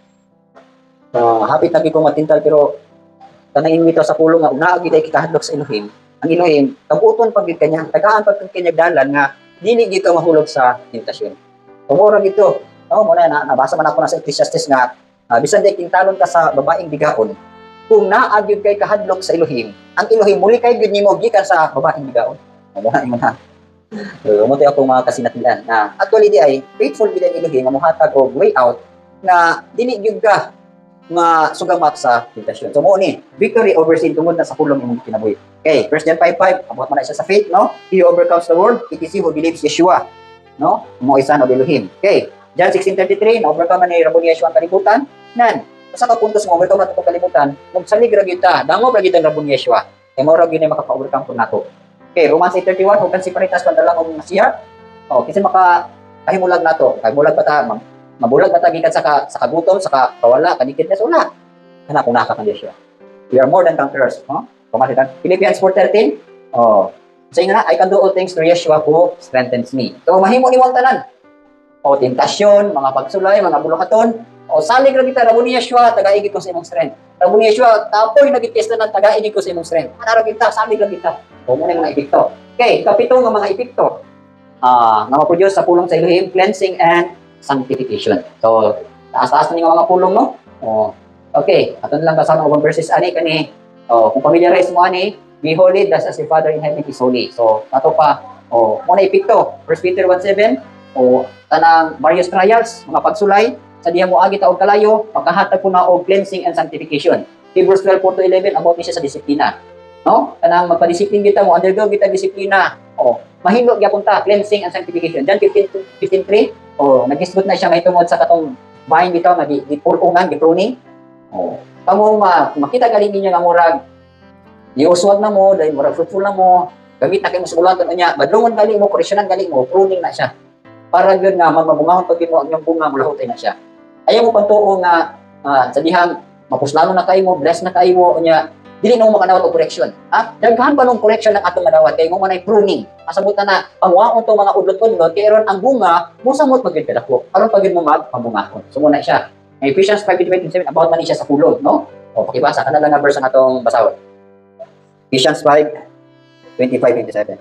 hapit na ko matintal pero kanang imbito sa pulong nga una gid kay kahadlok sa Elohim. Ang Elohim tabuton pag gid kanya, tagaan pag kanya dalan nga dili gid ka mahulog sa tentasyon. Tumora gito. Mo na nabasa man ako na sa Ecclesiastes nga bisan di tintalon ka sa babaeng bigaon. Kung naagyod kay kahadlok sa Elohim, ang Elohim muli kay gyud nimo gikan sa babaeng bigaon. Mo na. Mo tayo akong mga kasinatilan na actually di ay faithful gid ang Elohim nga mohatag og way out na dili gyud ka masugamak sa tentasyon. So mo ni victory over sin tungod na sa pulong imong kinabuhi. Okay, 1 John 5:5 abot man na siya sa faith, no? He who overcomes the world, it is he who believes Yeshua, no? Mo isa of Elohim. Okay, John 16:33 na overcome ni Rabbi Yeshua ang kalibutan nan sa kapuntos mo, overcome natin itong kalimutan, magsalig ra gyud ta, dango ra gyud ang Rabon Yeshua. Kay mo ra gyud makapa-overcome po nato. Okay, Romans 8:31, huwag kang siparitas pandalang ng siya. Kasi makahimulag nato. Kay mulag pa ta, mabulag pa ta gikan sa kagutom, sa kawala, kanikidness, wala. Kana kung naka kang Yeshua. We are more than conquerors, no? Romans 8. Philippians 4:13. Say nga, I can do all things through Yeshua who strengthens me. So mahimo ni wang tanan. Tentasyon, mga pagsulay, mga bulukaton. Salig ra kita Rabon Yeshua tagaigid ko sa imong strength. Rabon Yeshua tapoy nagitest na tagaigid ko sa imong strength. Ana ra kita, salig ra kita. Mo na mga epekto. Okay, kapito nga mga epekto. Nga ma-produce sa pulong sa Elohim, cleansing and sanctification. So, taas-taas na mga pulong, no? Okay, aton lang kasama ubang verses ani kani. Kung familiarize mo ani, be holy just as your Father in heaven is holy. So, ato pa mo na epekto. 1 Peter 1:7, o tanang various trials, mga pagsulay, sa diha mo agi taog kalayo, makahatag ko na og cleansing and sanctification. Hebrews 12:4-11 about ni siya sa disiplina. No? Kanang magpa-discipline kita mo, undergo kita disiplina. O, mahimo gyapon ta cleansing and sanctification. John 15:3, o nagisgot na siya mahitungod sa katong bahin bitaw nga gipulungan, gipruning. O, kamo makita galing ninyo nga murag iuswag na mo, dahil murag fruitful na mo, gamit na kayo mo sa bulatan niya, badlungon galing mo, koreksyonan galing mo, pruning na siya. Para yun nga, magmabungahon pag mo ang iyong bunga, mulahutay na siya. Ayaw mo pantuo nga, sa dihang, mapuslano na kayo mo, bless na kayo mo, niya, dili na mo makanawat o correction. Ha? Daghan pa nung correction ng atong madawat, kaya mo manay pruning. Masabot na pangwaon to mga udlot-udlot, kaya ron ang bunga, musamot magigdalako. Aron pagin mo magpabungahon. So muna siya. Ephesians 5:27, about man siya sa kulod, no? O, pakibasa, kanala nga verse na itong basawat. Ephesians 5:25-27.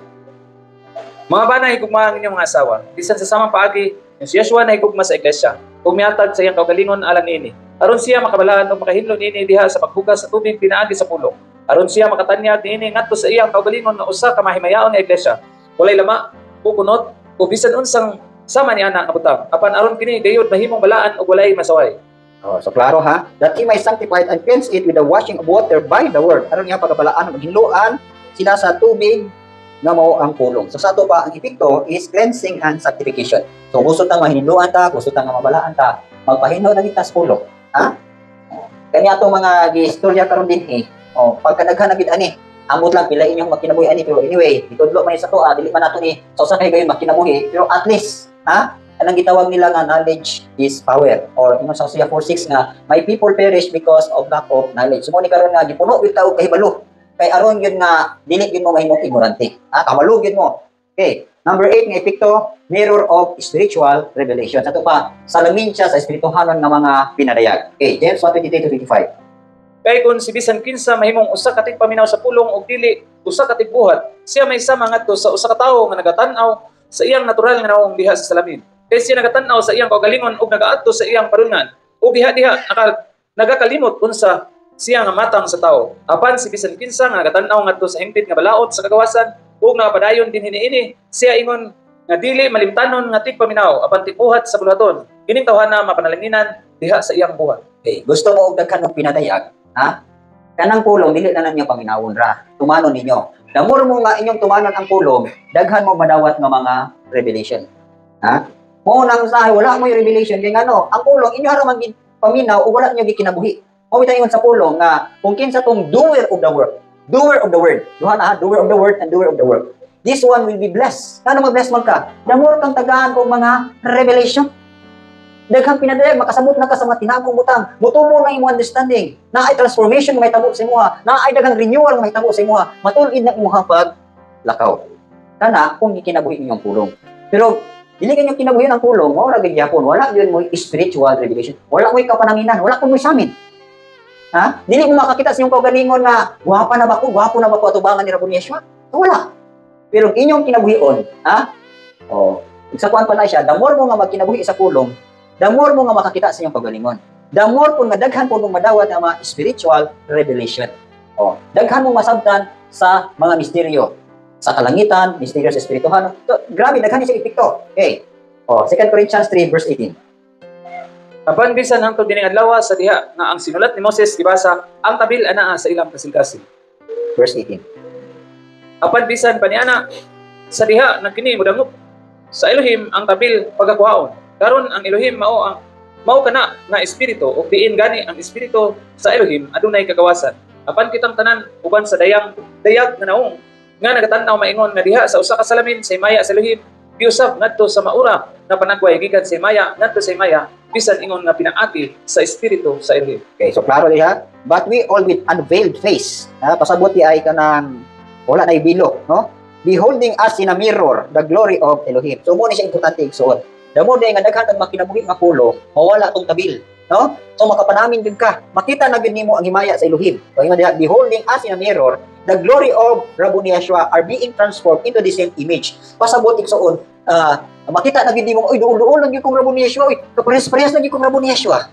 Mga bana, higugma ang inyong mga asawa. Bisan sa samang paagi, yung si Yeshua na higugma sa iglesia. Kung miatag sa iyang kaugalingon alang ini. Aron siya makabalaan o makahinlo nini diha sa paghugas sa tubig pinaagi sa pulong. Aron siya makatanyag nini ngadto sa iyang kaugalingon na usa ka mahimayaon nga iglesia. Walay lama, kukunot, o bisan unsang sama ni ana nga butang. Apan aron kini gayud mahimong balaan o walay masaway. Oh, so klaro ha, that he may sanctify it and cleanse it with the washing of water by the word. Aron nga pagabalaan, maghinluan sila sa tubig nga mao ang pulong. So sa ato pa ang epekto is cleansing and sanctification. So gusto tang mahinluan ta, gusto tang mabalaan ta, magpahinlo na kita sa pulong. Ha? Kanya atong mga gistorya karon din Oh, pagkadaghan na gid ani, ambot lang pila inyong makinabuhi ani, pero anyway, itudlo man sa toa, dili man nato ni sa usa kay gayon makinabuhi, pero at least, ha? Anong gitawag nila nga knowledge is power, or ingon sa Hosea 4:6 nga my people perish because of lack of knowledge. Sumuni karon nga gipuno bitaw kahibalo. Kay aron gyud nga dili gyud mo mahimong ignorante. Kabalo gyud mo. Okay, number 8 nga epekto, mirror of spiritual revelation. Sa to pa, salamin siya sa espirituhanon nga mga pinadayag. Okay, James 1:23-25. Kay kung si bisan kinsa mahimong usa ka tigpaminaw sa pulong og dili usa ka tigbuhat, siya may sama ngadto sa usa ka tawo nga nagatan-aw sa iyang natural nga nawong diha sa salamin. Kay siya nagatan-aw sa iyang kaugalingon ug nagaadto sa iyang parungan, ug diha-diha nagakalimot unsa siya nga matang sa tawo. Apan si bisan kinsa nga nagatan-aw ngadto sa hingpit nga balaod sa kagawasan ug napadayon din hiniini, siya ingon nga dili malimtanon nga tigpaminaw apan tigbuhat sa bulaton. Kining tawhana mapanalanginan diha sa iyang buhat. Okay, gusto mo og daghan og pinadayag, ha? Kanang pulong dili na ninyo paminawon ra. Tumanon ninyo. Damor mo nga inyong tumanon ang pulong, daghan mo madawat nga mga revelation. Ha? Mo nang sahay wala mo yung revelation kay ngano, ang pulong inyo ara man paminaw ug wala niyo gikinabuhi. Mo bitayon sa pulong nga kung kinsa tong doer of the word. Doer of the word. Duha na, doer of the word and doer of the word. This one will be blessed. Ngano mag-bless man ka? Damor kang tagaan og mga revelation. Daghang pinadayag makasabot na ka sa mga tinagong butang. Mutumo na imong understanding. Naay transformation nga mahitabo sa imuha. Naay daghang renewal nga mahitabo sa imuha. Matul-id na imuha pag lakaw. Kana kung gikinabuhi inyong pulong. Pero dili kanyo kinabuhi ang pulong, mao ra gid gyapon. Wala gyud mo spiritual revelation. Wala mo kapananginan, wala ko mo samin. Ha? Dili mo makakita sa inyong kaugalingon nga gwapa na ba ko, gwapo na ba ko atubangan ni Rabon Yeshua? Wala. Pero inyong kinabuhion, ha? Oh, isa kuan pa na siya, the more mo nga magkinabuhi sa pulong, the more mo nga makakita sa inyong kaugalingon. The more kung nga daghan po mong madawat ang mga spiritual revelation. Oh, daghan mo masabtan sa mga misteryo sa kalangitan, misteryo sa espirituhan. So, grabe, daghan ni sa epekto. Okay. Oh, 2 Corinthians 3:18. Apan bisan hangtod dining adlaw sa diha nga ang sinulat ni Moses gibasa, ang tabil anaa sa ilang kasilkasil. Verse 18. Apan bisan pa niana sa diha nagkini modangup sa Elohim ang tabil pagakuhaon. Karon ang Elohim mao kana nga espiritu ug diin gani ang espiritu sa Elohim adunay kagawasan. Apan kitang tanan uban sa dayag nga naong nga nagatan-aw maingon nga diha sa usa ka salamin sa himaya sa Elohim giusab ngadto sa maura nga panagway gikan sa himaya ngadto sa himaya bisan ingon nga pinaagi sa espiritu sa Elohim. Okay, so klaro diha. But we all with unveiled face. Pasabot ay kanang wala na ibilo, no? Beholding us in a mirror the glory of Elohim. So mo ni siya importante igsuon. Damo day nga daghan ang makinabuhi nga pulo, mawala tong tabil, no? So makapanamin gid ka. Makita na gid nimo ang himaya sa Elohim. So ingon diha, beholding us in a mirror the glory of Rabon Yeshua are being transformed into the same image. Pasabot igsuon, makita na gid nimo, oy duol-duol lang gyud kong Rabon Yeshua, oy kapares-pares lang gyud kong Rabon Yeshua.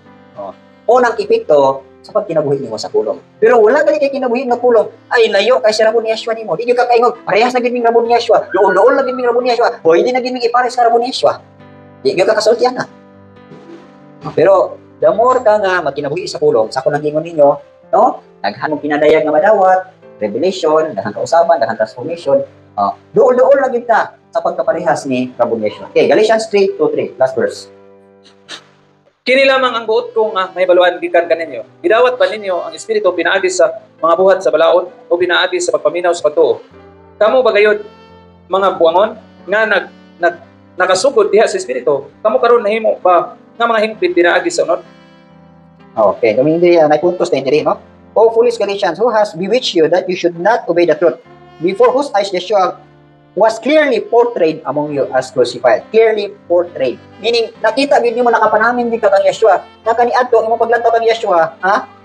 Unang epekto sa pagkinabuhi nimo sa pulong. Pero wala gali kay kinabuhi nga pulong, ay layo kay si Rabon Yeshua nimo. Di gyud ka kaingon, parehas na gid ming Rabon Yeshua, duol-duol lang gid ming Rabon Yeshua. Hoy di na gid ming ipares sa Rabon Yeshua. Di gyud ka kasultihan na. Pero the more ka nga magkinabuhi sa pulong, sa akong gingon ninyo, no? Daghan mong pinadayag nga madawat, revelation, daghang kausaban, daghang transformation. Duol-duol lang yun ka sa pagkaparehas ni Rabunation. Okay, Galatians 3:2-3, last verse. Kini lamang ang buot kong may baluan gikan kaninyo. Gidawat pa ninyo ang Espiritu pinaagi sa mga buhat sa balaod o pinaagi sa pagpaminaw sa pagtuo. Kamo bagayod mga buangon nga nakasugod diha sa Espiritu. Kamo karon nahimo ba nga mga hingpit pinaagi sa unod? Okay, kami hindi may puntos na hindi, no? O foolish Galatians, who has bewitched you that you should not obey the truth, before whose eyes Yeshua was clearly portrayed among you as crucified. Clearly portrayed. Meaning, nakita yun mo nakapanamin din ka kang Yeshua. Nakaniadto, imong paglantaw kang Yeshua,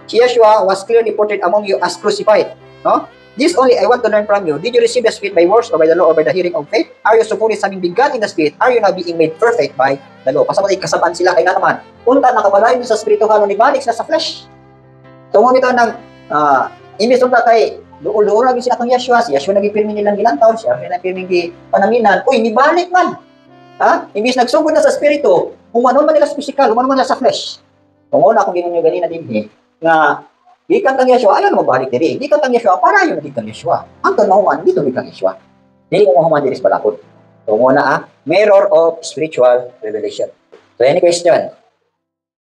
si Yeshua was clearly portrayed among you as crucified. No? This only I want to learn from you. Did you receive the Spirit by works or by the law or by the hearing of faith? Are you so foolish, having begun in the Spirit? Are you now being made perfect by the law? Pasamatay kasabaan sila kay na naman. Punta nakabalayan sa Espiritu hanon ni balik sa flesh. Tungod ito ng imbis na kay dool lagi sila kang Yeshua. Si Yeshua nagipirmi nilang gilantaw, siya nagipirmi gi panaminan. Uy, nibalik man. Imbis nagsugod na sa Espiritu, humanon man nila sa physical, humanon man nila sa flesh. Tungod na akong ginunyo ganina din nga gikan kang Yeshua, ayaw na mabalik diri. Gikan kang Yeshua, para yun naging kang Yeshua. Angton mahuman, dito gikan Yeshua. Dili mo mahuman diri sa balakod. Tungod na mirror of spiritual revelation. So, any question?